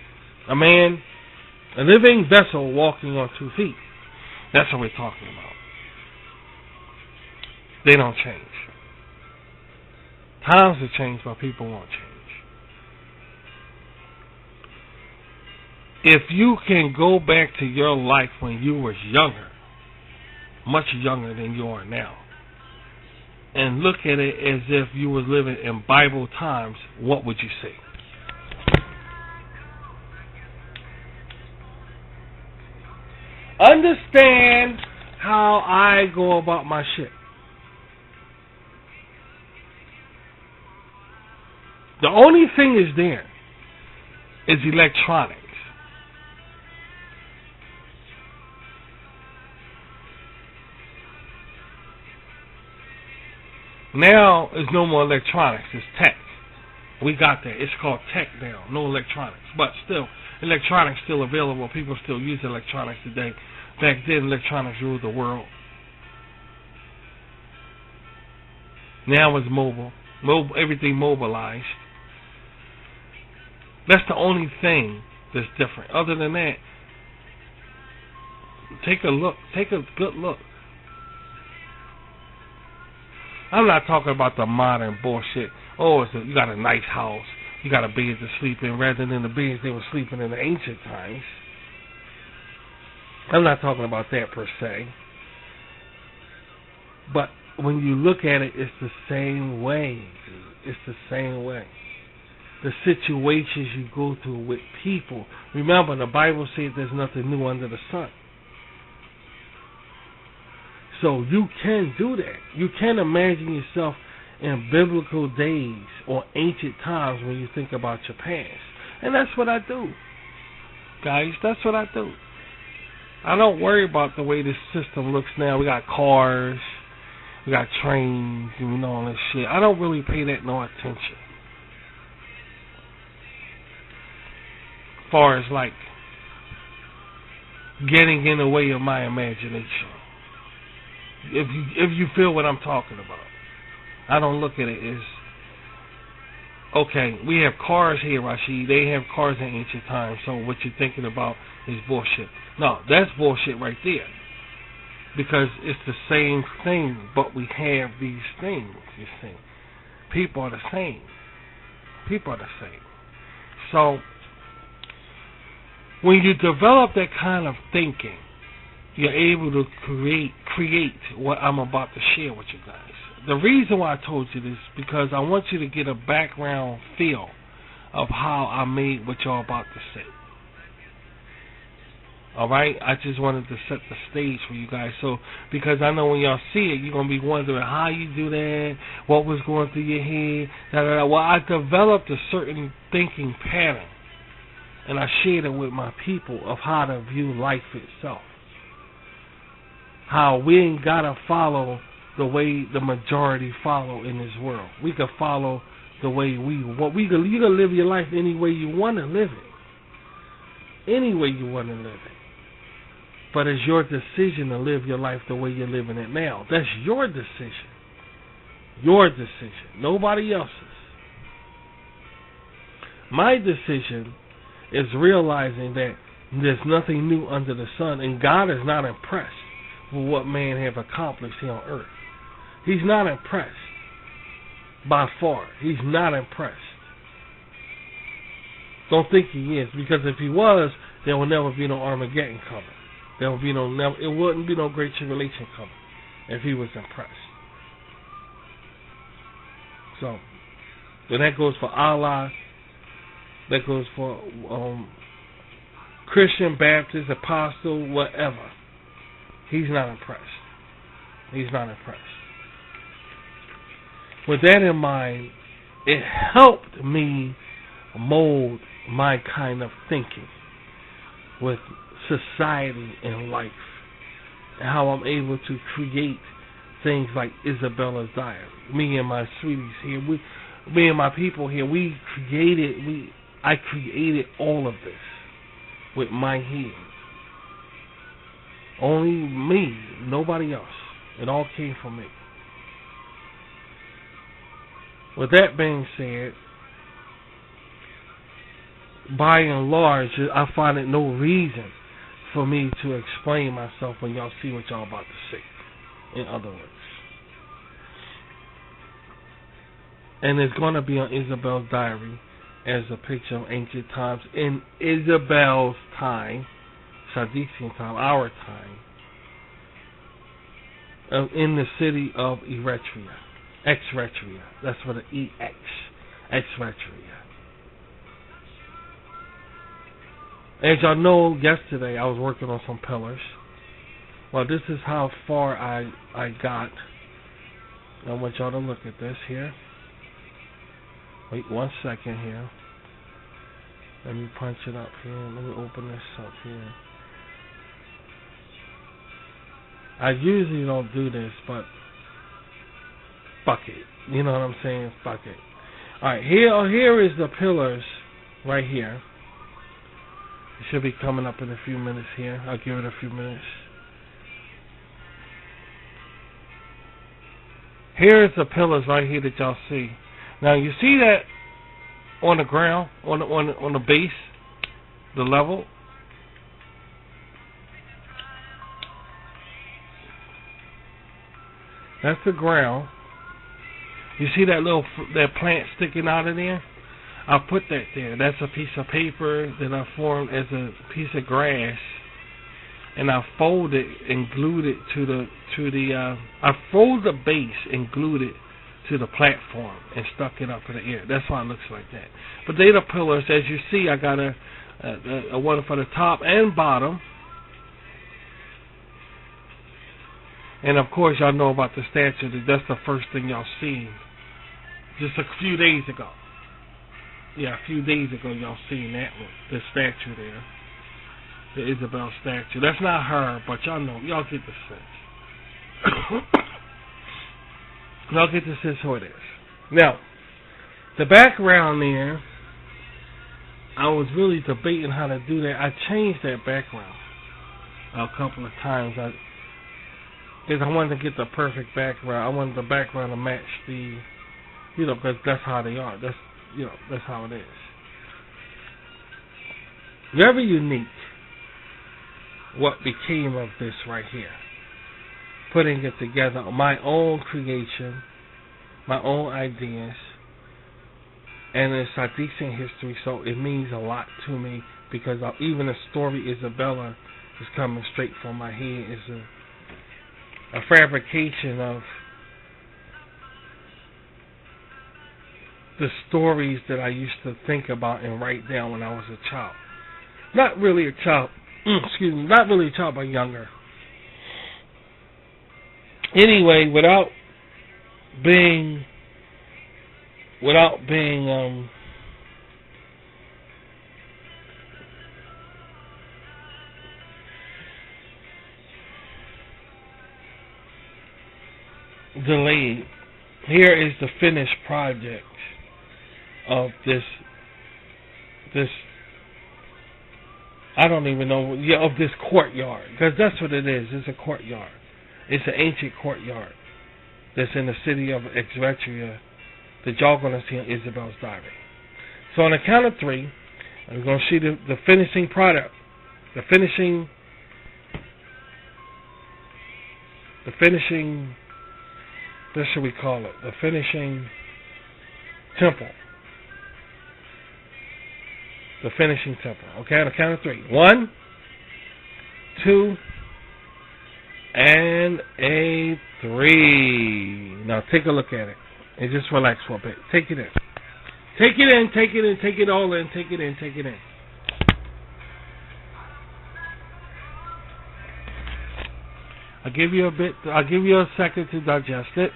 a man, a living vessel walking on 2 feet. That's what we're talking about. They don't change. Times have changed, but people won't change. If you can go back to your life when you was younger, much younger than you are now, and look at it as if you was living in Bible times, what would you say? Understand how I go about my shit. The only thing is there is electronics. Now there's no more electronics, it's tech. We got that. It's called tech now, no electronics. But still, electronics still available. People still use electronics today. Back then, electronics ruled the world. Now it's mobile. Everything mobilized. That's the only thing that's different. Other than that, take a look. Take a good look. I'm not talking about the modern bullshit. Oh, you got a nice house. You got a bed to sleep in rather than the beds they were sleeping in the ancient times. I'm not talking about that per se. But when you look at it, it's the same way. It's the same way. The situations you go through with people. Remember, the Bible says there's nothing new under the sun. So you can do that. You can imagine yourself in biblical days or ancient times when you think about your past. And that's what I do. Guys, that's what I do. I don't worry about the way this system looks now. We got cars, we got trains, and all this shit. I don't really pay that no attention. As far as like getting in the way of my imagination. If you feel what I'm talking about. I don't look at it as, okay, we have cars here, Rashid. They have cars in ancient times, so what you're thinking about is bullshit. No, that's bullshit right there. Because it's the same thing, but we have these things, you see. People are the same. People are the same. So, when you develop that kind of thinking, you're able to create what I'm about to share with you guys. The reason why I told you this is because I want you to get a background feel of how I made what y'all about to say. Alright? I just wanted to set the stage for you guys. So, because I know when y'all see it, you're going to be wondering how you do that, what was going through your head, da, da, da. Well, I developed a certain thinking pattern, and I shared it with my people of how to view life itself. How we ain't got to follow the way the majority follow in this world. We can follow the way we want. You can live your life any way you want to live it. Any way you want to live it. But it's your decision to live your life the way you're living it now. That's your decision. Your decision. Nobody else's. My decision is realizing that there's nothing new under the sun, and God is not impressed with what man have accomplished here on earth. He's not impressed. By far. He's not impressed. Don't think he is, because if he was, there will never be no Armageddon coming. There will be it wouldn't be no Great Tribulation coming if he was impressed. So, and that goes for Allah, that goes for Christian, Baptist, Apostle, whatever. He's not impressed. He's not impressed. With that in mind, it helped me mold my kind of thinking with society and life, and how I'm able to create things like Isabella's Diary. Me and my sweeties here, me and my people here, I created all of this with my hands. Only me, nobody else. It all came from me. With that being said, by and large, I find it no reason for me to explain myself when y'all see what y'all about to see. In other words. And it's going to be on Isabel's Diary as a picture of ancient times in Isabel's time, Sadician time, our time, in the city of Eretria. Eretria. That's what the EX. Eretria. As y'all know, yesterday I was working on some pillars. Well, this is how far I got. I want y'all to look at this here. Wait 1 second here. Let me punch it up here. Let me open this up here. I usually don't do this, but fuck it. You know what I'm saying? Fuck it. Alright, here is the pillars right here. It should be coming up in a few minutes here. I'll give it a few minutes. Here's the pillars right here that y'all see. Now you see that on the ground, on the base, the level. That's the ground. You see that plant sticking out of there? I put that there. That's a piece of paper that I formed as a piece of grass, and I folded and glued it to the. I folded the base and glued it to the platform and stuck it up in the air. That's why it looks like that. But they the pillars, as you see. I got a one for the top and bottom, and of course y'all know about the statue. That's the first thing y'all see. Just a few days ago. Yeah, a few days ago y'all seen that one, the statue there, the Isabel statue. That's not her, but y'all know, y'all get the sense. Y'all get the sense who it is. Now, the background there, I was really debating how to do that. I changed that background a couple of times. Because I wanted to get the perfect background. I wanted the background to match the, because that's how they are. That's how it is. Very unique what became of this right here. Putting it together, my own creation, my own ideas, and it's a decent history, so it means a lot to me because even the story Isabella is coming straight from my head. It's a fabrication of the stories that I used to think about and write down when I was a child. Not really a child, not really a child, but younger. Anyway, without being delayed, here is the finished project of this I don't even know, of this courtyard, because that's what it is. It's a courtyard. It's an ancient courtyard that's in the city of Eretria that y'all going to see in Isabel's Diary. So on the count of three, I'm going to see the finishing product, the finishing, what should we call it? The finishing temple. The finishing temple. Okay, on the count of three. 1, 2, and a 3. Now take a look at it. And just relax for a bit. Take it in. Take it in, take it in, take it all in, take it in, take it in. I'll give you a bit. I'll give you a second to digest it.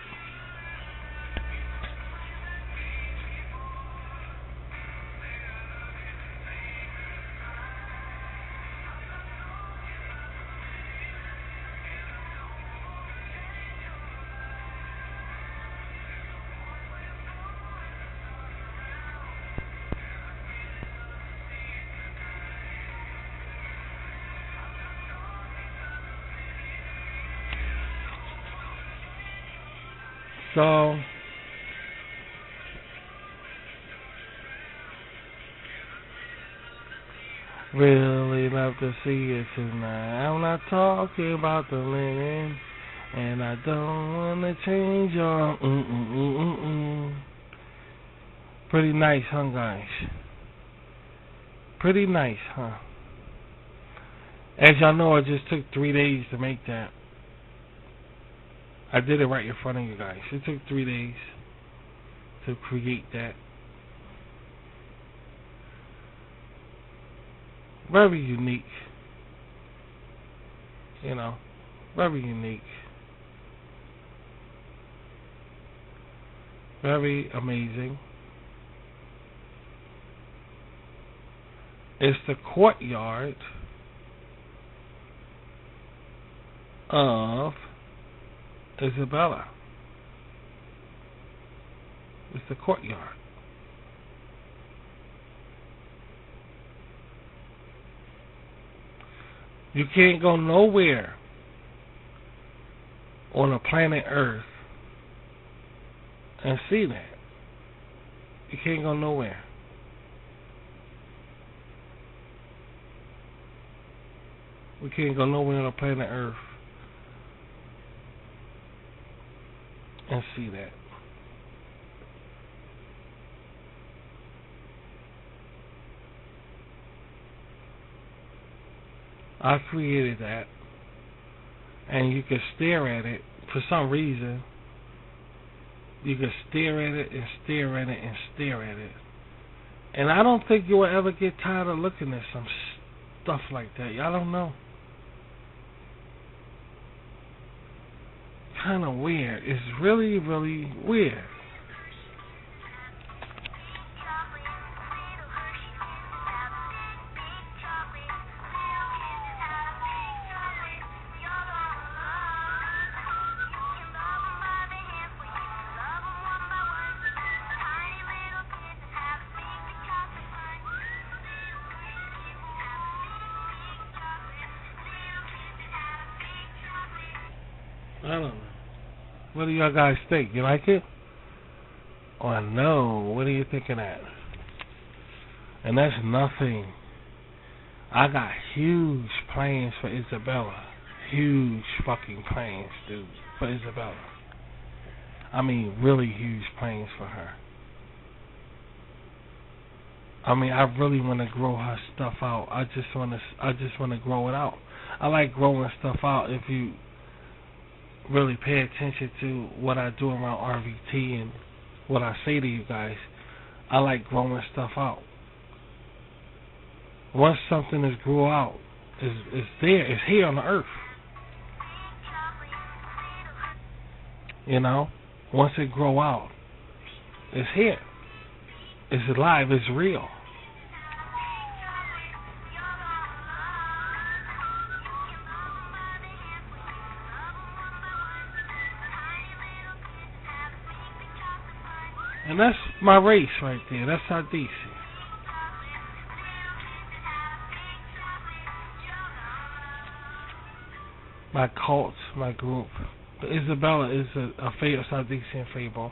So, really love to see you tonight. I'm not talking about the linen, and I don't wanna change your. Pretty nice, huh, guys? Pretty nice, huh? As y'all know, it just took 3 days to make that. I did it right in front of you guys. It took 3 days to create that. Very unique. You know, very unique. Very amazing. It's the courtyard of Isabella. It's the courtyard. You can't go nowhere on the planet Earth and see that. You can't go nowhere. We can't go nowhere on the planet Earth and see that. I created that, and you can stare at it for some reason. You can stare at it and stare at it and stare at it, and I don't think you will ever get tired of looking at some stuff like that. Y'all don't know. Kind of weird. It's really, really weird. I don't know. What do y'all guys think? You like it? Or no? What are you thinking at? And that's nothing. I got huge plans for Isabella. Huge fucking plans, dude, for Isabella. I mean, really huge plans for her. I mean, I really want to grow her stuff out. I just want to grow it out. I like growing stuff out. If you really pay attention to what I do around RVT and what I say to you guys, I like growing stuff out. Once something is grew out, it's there, it's here on the earth. You know, once it grow out, it's here. It's alive, it's real. And that's my race right there. That's Adisi. My cult, my group. But Isabella is a Sadician fable.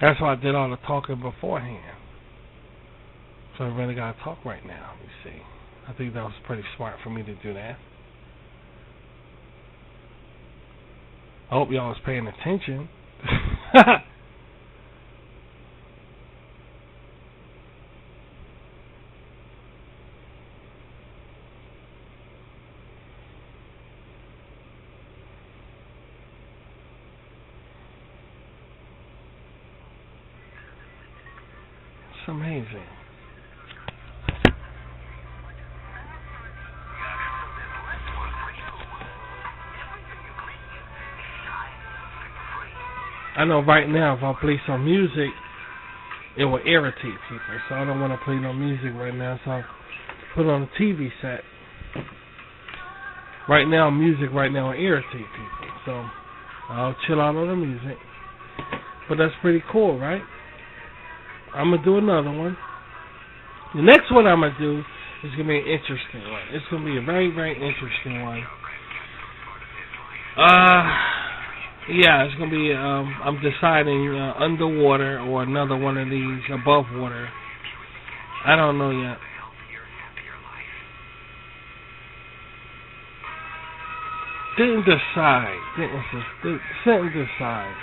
That's why I did all the talking beforehand. So I really gotta talk right now. You see, I think that was pretty smart for me to do that. I hope y'all was paying attention. It's amazing. I know right now if I play some music, it will irritate people. So I don't want to play no music right now. So I put on a TV set. Right now, music right now will irritate people. So I'll chill out on the music. But that's pretty cool, right? I'm going to do another one. The next one I'm going to do is going to be an interesting one. It's going to be a very, very interesting one. Yeah, it's going to be, I'm deciding underwater or another one of these above water. I don't know yet. Didn't decide. Didn't decide.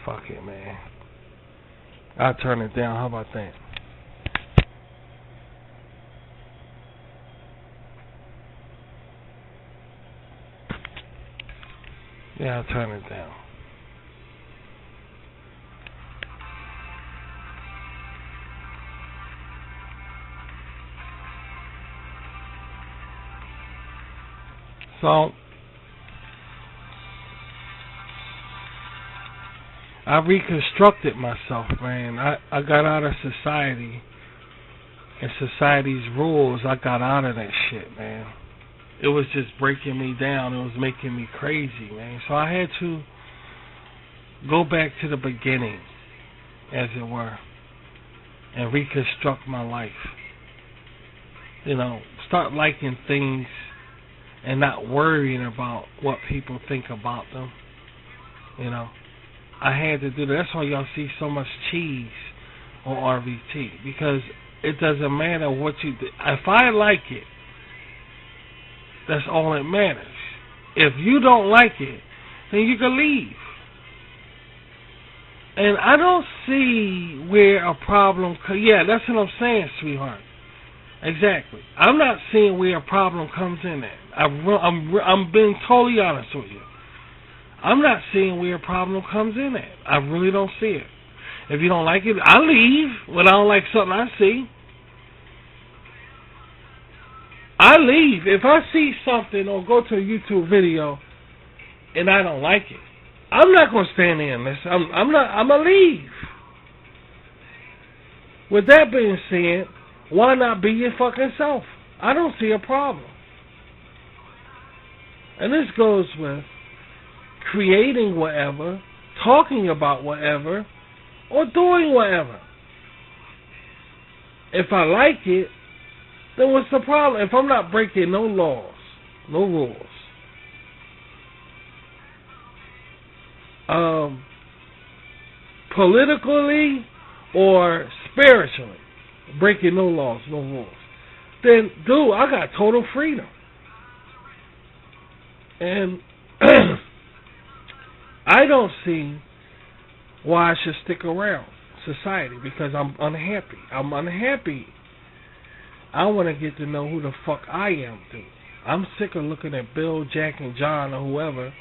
Fuck it, man. I'll turn it down. How about that? Yeah, I'll turn it down. So, I reconstructed myself, man. I got out of society and society's rules. I got out of that shit, man. It was just breaking me down. It was making me crazy, man. So I had to go back to the beginning, as it were, and reconstruct my life. You know, start liking things and not worrying about what people think about them. You know, I had to do that. That's why y'all see so much cheese on RVT, because it doesn't matter what you do. If I like it, that's all that matters. If you don't like it, then you can leave. And I don't see where a problem. Yeah, that's what I'm saying, sweetheart. Exactly. I'm not seeing where a problem comes in at. I'm being totally honest with you. I'm not seeing where a problem comes in at. I really don't see it. If you don't like it, I leave when I don't like something I see. I leave. If I see something or go to a YouTube video and I don't like it, I'm not going to stand there and listen. I'm going to leave. With that being said, why not be your fucking self? I don't see a problem. And this goes with creating whatever, talking about whatever, or doing whatever. If I like it, then what's the problem? If I'm not breaking no laws, no rules, politically or spiritually, breaking no laws, no rules, then, dude, I got total freedom. And I don't see why I should stick around society, because I'm unhappy. I'm unhappy. I want to get to know who the fuck I am, dude. I'm sick of looking at Bill, Jack, and John, or whoever,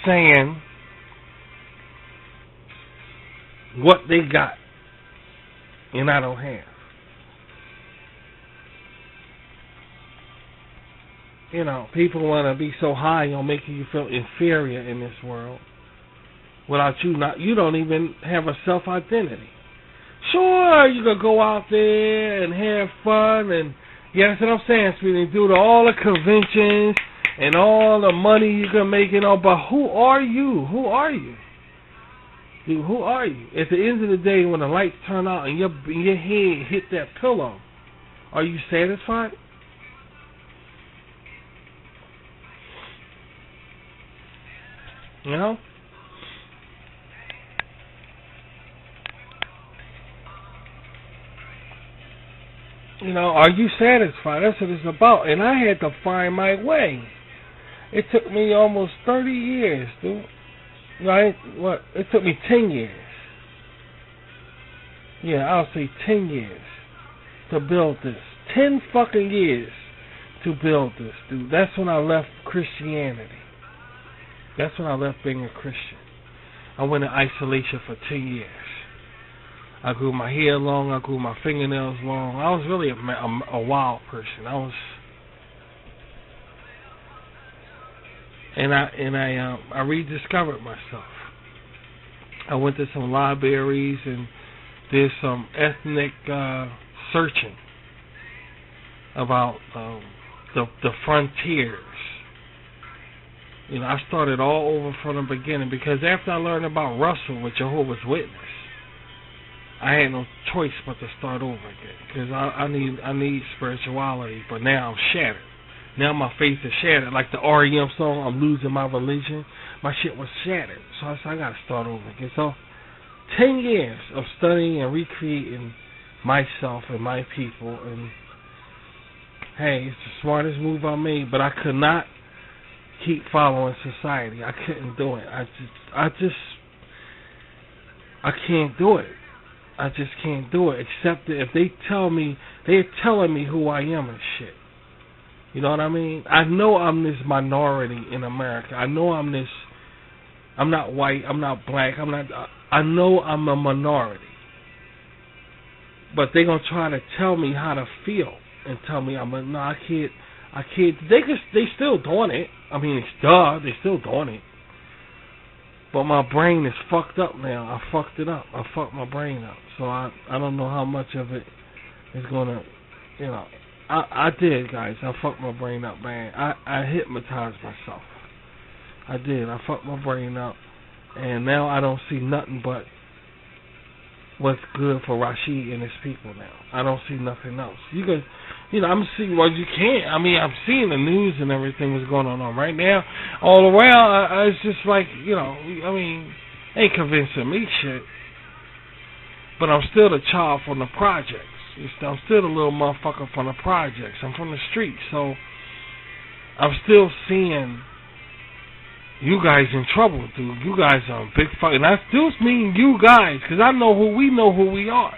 saying what they got and I don't have. You know, people want to be so high on making you feel inferior in this world without you don't even have a self-identity. Sure, you can go out there and have fun, and yeah, that's what I'm saying, sweetie, do all the conventions and all the money you can make and all. But who are you? Who are you? Dude, who are you? At the end of the day, when the lights turn out and your head hit that pillow, are you satisfied? You know? You know, are you satisfied? That's what it's about. And I had to find my way. It took me almost 30 years, dude. Right? What? It took me 10 years. Yeah, I'll say 10 years to build this. 10 fucking years to build this, dude. That's when I left Christianity. That's when I left being a Christian. I went in isolation for 10 years. I grew my hair long. I grew my fingernails long. I was really a wild person. I rediscovered myself. I went to some libraries and did some ethnic searching about the frontiers. You know, I started all over from the beginning because after I learned about Russell with Jehovah's Witness, I had no choice but to start over again because I need spirituality. But now I'm shattered. Now my faith is shattered. Like the REM song, I'm losing my religion. My shit was shattered. So I said, I got to start over again. So 10 years of studying and recreating myself and my people. And hey, it's the smartest move I made. But I could not keep following society. I couldn't do it. I can't do it. I just can't do it. Except that if they tell me, they're telling me who I am and shit. You know what I mean? I know I'm this minority in America. I know I'm not white, I'm not black, I know I'm a minority. But they're going to try to tell me how to feel and tell me no, I can't. They still doing it. I mean, they still doing it. But my brain is fucked up now. I fucked it up. I fucked my brain up. So I don't know how much of it is going to, you know. I did, guys. I fucked my brain up, man. I hypnotized myself. I did. I fucked my brain up. And now I don't see nothing but what's good for Rashid and his people now. I don't see nothing else. I'm seeing what you can't. I mean, I'm seeing the news and everything that's going on right now. All around, it's just like, I mean, ain't convincing me shit. But I'm still the child from the projects. I'm still the little motherfucker from the projects. I'm from the streets, so I'm still seeing you guys in trouble, dude. You guys are in big fucking. I still mean you guys, because I know who we are.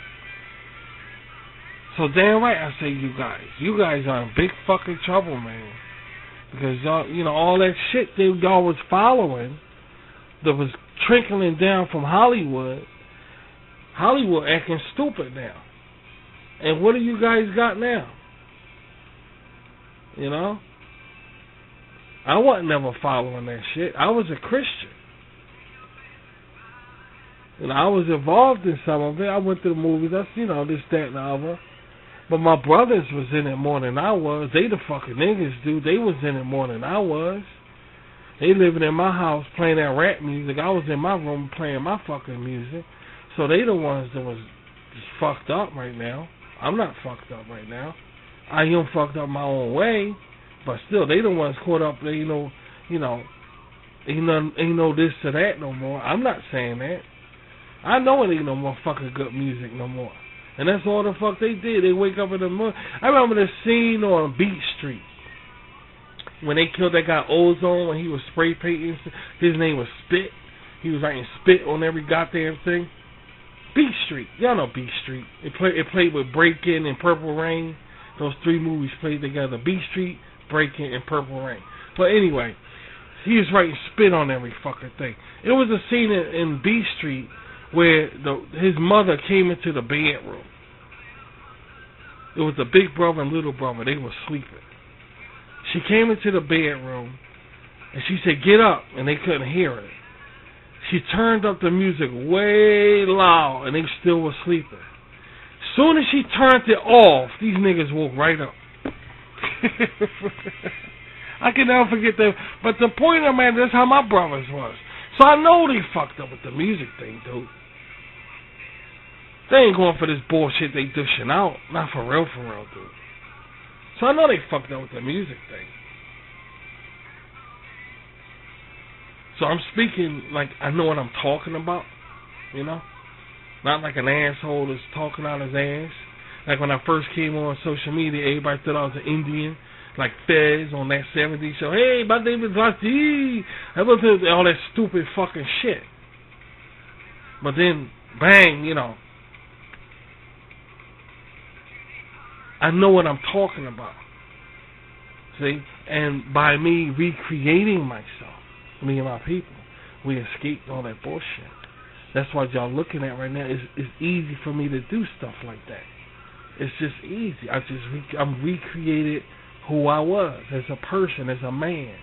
So damn right I say you guys. You guys are in big fucking trouble, man. Because y'all, all that shit that y'all was following that was trickling down from Hollywood acting stupid now. And what do you guys got now? I wasn't never following that shit. I was a Christian. I was involved in some of it. I went to the movies. That's, this, that, and the other. But my brothers was in it more than I was. They the fucking niggas, dude. They was in it more than I was. They living in my house playing that rap music. I was in my room playing my fucking music. So they the ones that was just fucked up right now. I'm not fucked up right now. I am fucked up my own way, but still, they the ones caught up. They ain't no this or that no more. I'm not saying that. I know it ain't no more fucking good music no more. And that's all the fuck they did. They wake up in the morning. I remember the scene on Beat Street when they killed that guy Ozone when he was spray painting. His name was Spit. He was writing Spit on every goddamn thing. Beat Street. Y'all know Beat Street. It played with Breakin' and Purple Rain. Those three movies played together. Beat Street, Breakin', and Purple Rain. But anyway, he was writing Spit on every fucking thing. It was a scene in Beat Street where his mother came into the bedroom. It was the big brother and little brother. They were sleeping. She came into the bedroom and she said, "Get up," and they couldn't hear her. She turned up the music way loud, and they still were sleeping. Soon as she turned it off, these niggas woke right up. I can never forget that. But the point of man, that's how my brothers was. So I know they fucked up with the music thing, dude. They ain't going for this bullshit they dishing out. Not for real, dude. So I know they fucked up with the music thing. So I'm speaking like I know what I'm talking about, you know? Not like an asshole that's talking out his ass. Like when I first came on social media, everybody thought I was an Indian, like Fez on that 70s show. Hey, my name is Vati. I wasn't all that stupid fucking shit. But then, bang, you know. I know what I'm talking about. See? And by me recreating myself, me and my people, we escaped all that bullshit. That's what y'all looking at right now. It's easy for me to do stuff like that. It's just easy. I'm recreated who I was as a person, as a man,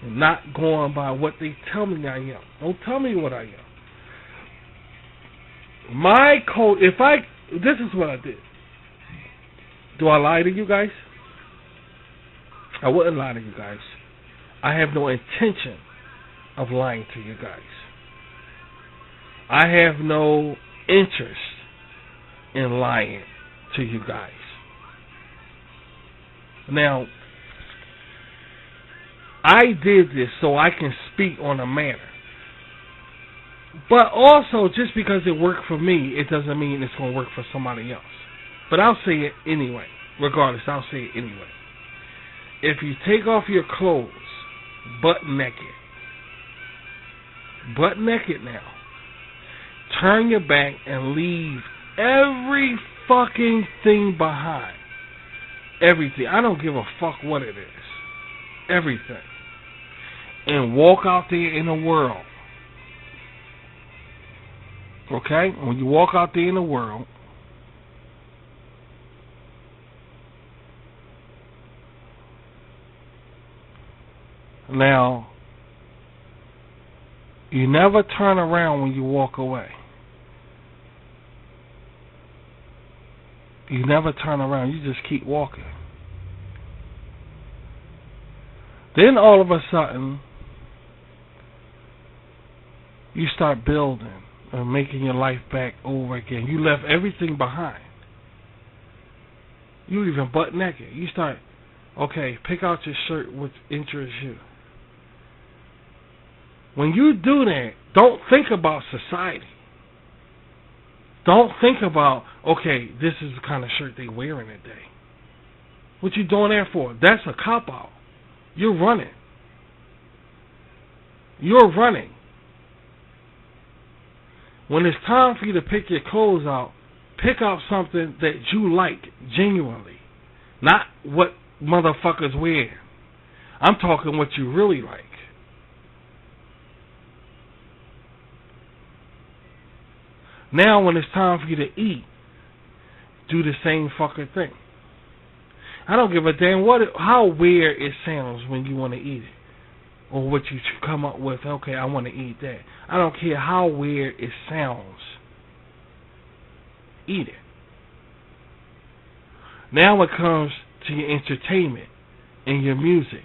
and not going by what they tell me I am. Don't tell me what I am. My code. This is what I did. Do I lie to you guys? I wouldn't lie to you guys. I have no intention of lying to you guys. I have no interest in lying to you guys. Now, I did this so I can speak on a matter. But also, just because it worked for me, it doesn't mean it's going to work for somebody else. But I'll say it anyway. Regardless, I'll say it anyway. If you take off your clothes, butt naked now, turn your back and leave every fucking thing behind. Everything. I don't give a fuck what it is. Everything. And walk out there in the world. Okay? When you walk out there in the world, now, you never turn around when you walk away. You never turn around. You just keep walking. Then all of a sudden, you start building and making your life back over again. You left everything behind. You even butt naked. You start, okay, pick out your shirt which interests you. When you do that, don't think about society. Don't think about, okay, this is the kind of shirt they wearing today. What you doing that for? That's a cop-out. You're running. You're running. When it's time for you to pick your clothes out, pick out something that you like genuinely. Not what motherfuckers wear. I'm talking what you really like. Now when it's time for you to eat, do the same fucking thing. I don't give a damn how weird it sounds when you want to eat it. Or what you come up with, okay, I want to eat that. I don't care how weird it sounds. Eat it. Now it comes to your entertainment and your music.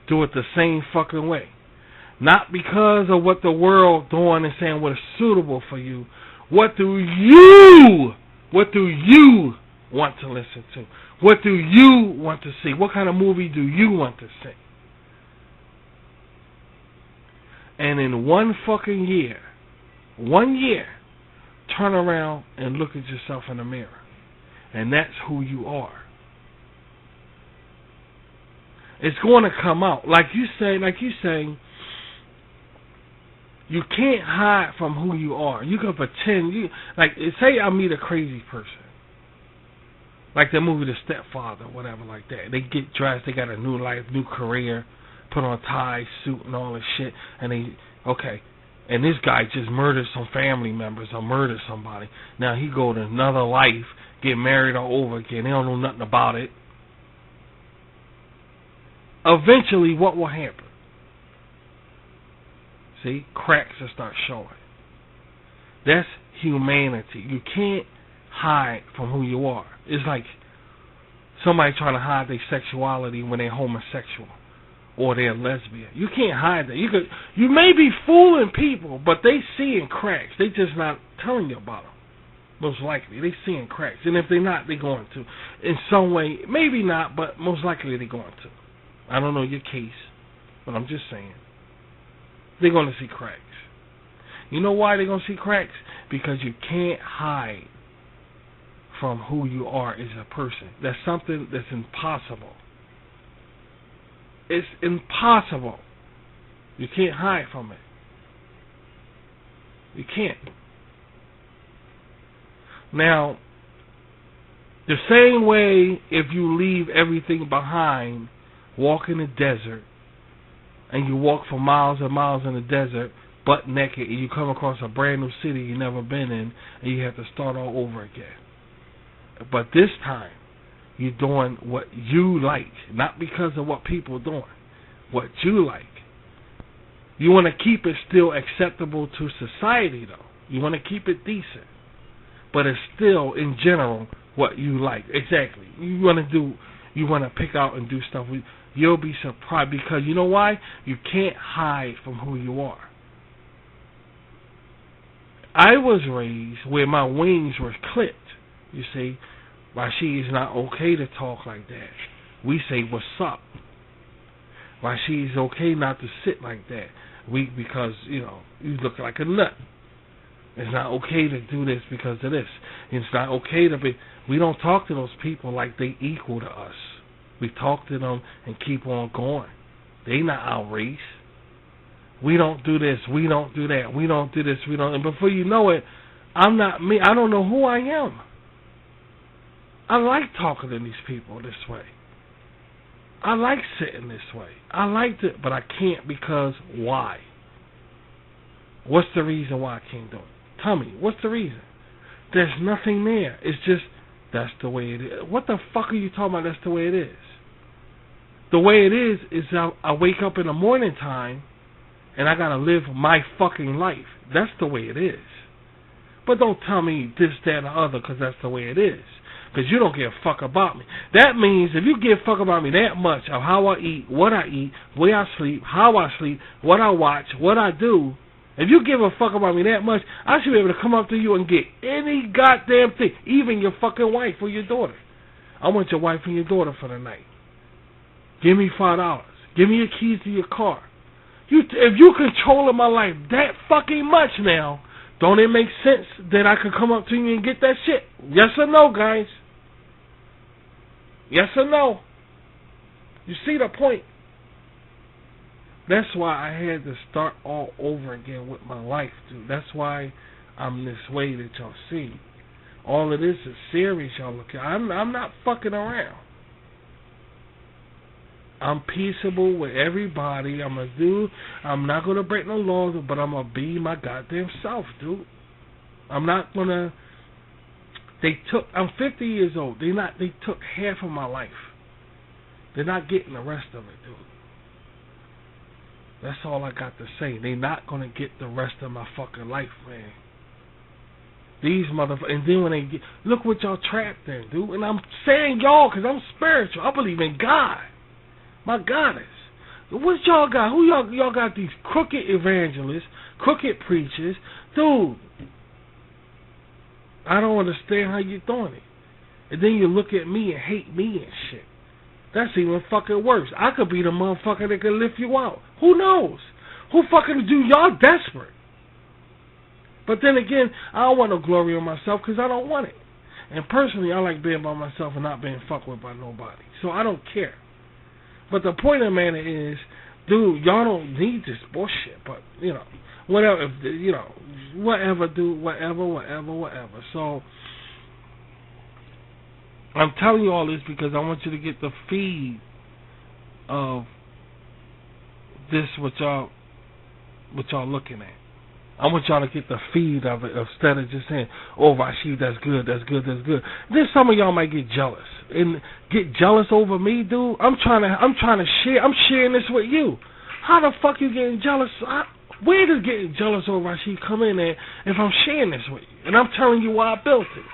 Do it the same fucking way. Not because of what the world doing and saying what is suitable for you. What do you want to listen to? What do you want to see? What kind of movie do you want to see? And in one year, turn around and look at yourself in the mirror. And that's who you are. It's going to come out. Like you say, you can't hide from who you are. You can pretend. Say I meet a crazy person. Like the movie The Stepfather, whatever like that. They get dressed, they got a new life, new career, put on a tie, suit, and all this shit. And and this guy just murdered some family members or murdered somebody. Now he go to another life, get married all over again. They don't know nothing about it. Eventually, what will happen? See, cracks will start showing. That's humanity. You can't hide from who you are. It's like somebody trying to hide their sexuality when they're homosexual. or they're lesbian. You can't hide that. You may be fooling people, but they seeing cracks. They just not telling you about them. Most likely, they seeing cracks, and if they're not, they're going to. In some way, maybe not, but most likely they're going to. I don't know your case, but I'm just saying. They're going to see cracks. You know why they're going to see cracks? Because you can't hide from who you are as a person. That's something that's impossible. It's impossible. You can't hide from it. You can't. Now, the same way if you leave everything behind, walk in the desert, and you walk for miles and miles in the desert, butt naked, and you come across a brand new city you've never been in, and you have to start all over again. But this time, you're doing what you like, not because of what people are doing, what you like. You want to keep it still acceptable to society, though. You want to keep it decent. But it's still, in general, what you like. Exactly. You want to pick out and do stuff. You'll be surprised because you know why? You can't hide from who you are. I was raised where my wings were clipped. You see, Rashid, it's not okay to talk like that. We say, what's up? Rashid, it's okay not to sit like that. Because, you look like a nut. It's not okay to do this because of this. It's not okay to be... We don't talk to those people like they equal to us. We talk to them and keep on going. They not our race. We don't do this. We don't do that. We don't do this. We don't... And before you know it, I'm not me. I don't know who I am. I like talking to these people this way. I like sitting this way. I liked it, but I can't because why? What's the reason why I can't do it? Tell me, what's the reason? There's nothing there. It's just, that's the way it is. What the fuck are you talking about that's the way it is? The way it is I wake up in the morning time and I gotta live my fucking life. That's the way it is. But don't tell me this, that, and the other because that's the way it is. Because you don't give a fuck about me. That means if you give a fuck about me that much of how I eat, where I sleep, how I sleep, what I watch, what I do, if you give a fuck about me that much, I should be able to come up to you and get any goddamn thing, even your fucking wife or your daughter. I want your wife and your daughter for the night. Give me $5. Give me your keys to your car. If you controlling my life that fucking much now, don't it make sense that I could come up to you and get that shit? Yes or no, guys? Yes or no? You see the point? That's why I had to start all over again with my life, dude. That's why I'm this way that y'all see. All of this is serious, y'all look at. I'm not fucking around. I'm peaceable with everybody. I'm not gonna break no laws, but I'm gonna be my goddamn self, dude. I'm not gonna. I'm 50 years old. They took half of my life. They're not getting the rest of it, dude. That's all I got to say. They're not gonna get the rest of my fucking life, man. These motherfuckers, and then when they get, look what y'all trapped in, dude. And I'm saying y'all because I'm spiritual. I believe in God. My goddess. What y'all got? Who y'all got these crooked evangelists, crooked preachers? Dude, I don't understand how you're doing it. And then you look at me and hate me and shit. That's even fucking worse. I could be the motherfucker that can lift you out. Who knows? Who fucking do y'all desperate? But then again, I don't want no glory on myself because I don't want it. And personally, I like being by myself and not being fucked with by nobody. So I don't care. But the point of the matter is, dude, y'all don't need this bullshit. But, whatever, whatever, dude, whatever. So, I'm telling you all this because I want you to get the feed of this, what y'all looking at. I want y'all to get the feed of it instead of just saying, oh, Rashid, that's good. Then some of y'all might get jealous. And get jealous over me, dude. I'm trying to share. I'm sharing this with you. How the fuck you getting jealous? Where does getting jealous over Rashid come in there if I'm sharing this with you? And I'm telling you why I built it.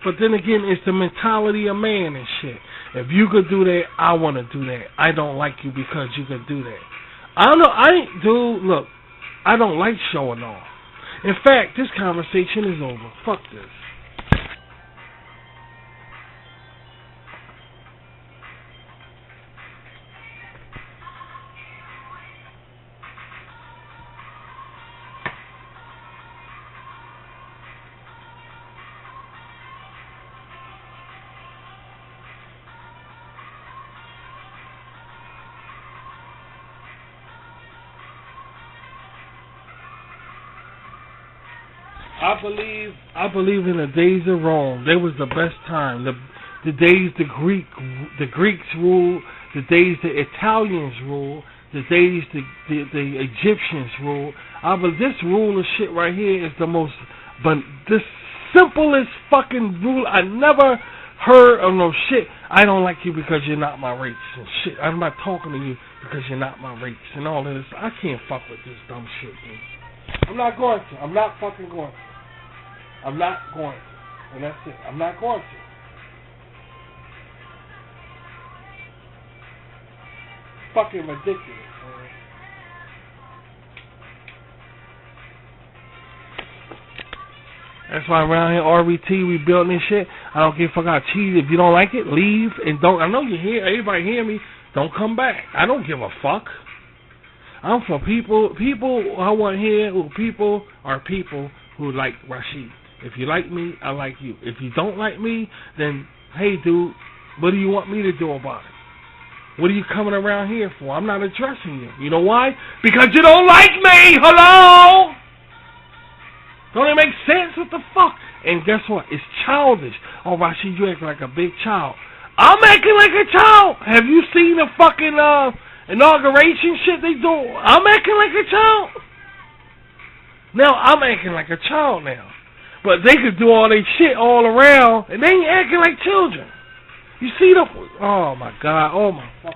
But then again, it's the mentality of man and shit. If you could do that, I want to do that. I don't like you because you could do that. I don't know. Dude, look, I don't like showing off. In fact, this conversation is over. Fuck this. I believe in the days of Rome. They was the best time. The days the Greeks ruled, the days the Italians ruled, the days the Egyptians ruled. But this rule of shit right here is the simplest fucking rule. I never heard of no shit. I don't like you because you're not my race and shit. I'm not talking to you because you're not my race and all of this. I can't fuck with this dumb shit, dude. I'm not going to. I'm not fucking going to. I'm not going to. And that's it. I'm not going to. Fucking ridiculous, man. That's why around here, RBT, we building this shit. I don't give a fuck. I cheat. If you don't like it, leave and don't. I know you hear. Everybody hear me. Don't come back. I don't give a fuck. I'm for people. People I want here. People are people who like Rashid. If you like me, I like you. If you don't like me, then, hey, dude, what do you want me to do about it? What are you coming around here for? I'm not addressing you. You know why? Because you don't like me! Hello? Don't it make sense? What the fuck? And guess what? It's childish. Oh, Rashid, you act like a big child. I'm acting like a child. Have you seen the fucking inauguration shit they do? I'm acting like a child. Now, I'm acting like a child now. But they could do all their shit all around, and they ain't acting like children. You see the... Oh, my God. Oh, my fuck.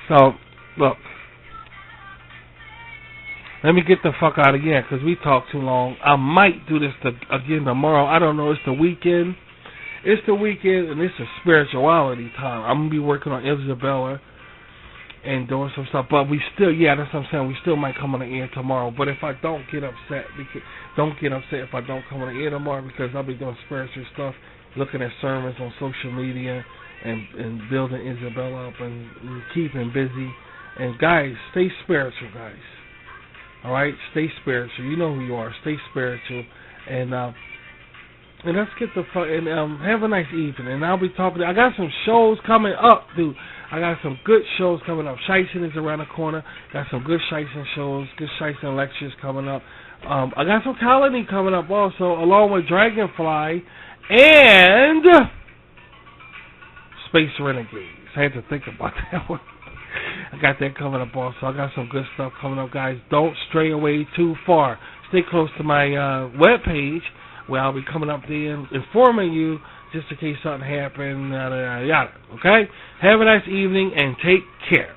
So, look. Let me get the fuck out again, because we talked too long. I might do this again tomorrow. I don't know. It's the weekend. It's the weekend, and it's a spirituality time. I'm going to be working on Isabella and doing some stuff. But we still, yeah, that's what I'm saying. We still might come on the air tomorrow. But if I don't get upset, don't get upset if I don't come on the air tomorrow, because I'll be doing spiritual stuff, looking at sermons on social media and building Isabella up and keeping busy. And guys, stay spiritual, guys. All right? Stay spiritual. You know who you are. Stay spiritual. And let's get the fuck, and have a nice evening. And I'll be talking. I got some shows coming up, dude. I got some good shows coming up. Shiesty is around the corner. Got some good Shiesty shows, good Shiesty lectures coming up. I got some Colony coming up also, along with Dragonfly and Space Renegades. I had to think about that one. I got that coming up also. I got some good stuff coming up, guys. Don't stray away too far. Stay close to my webpage, where I'll be coming up there and informing you just in case something happens, yada, yada, yada. Okay? Have a nice evening and take care.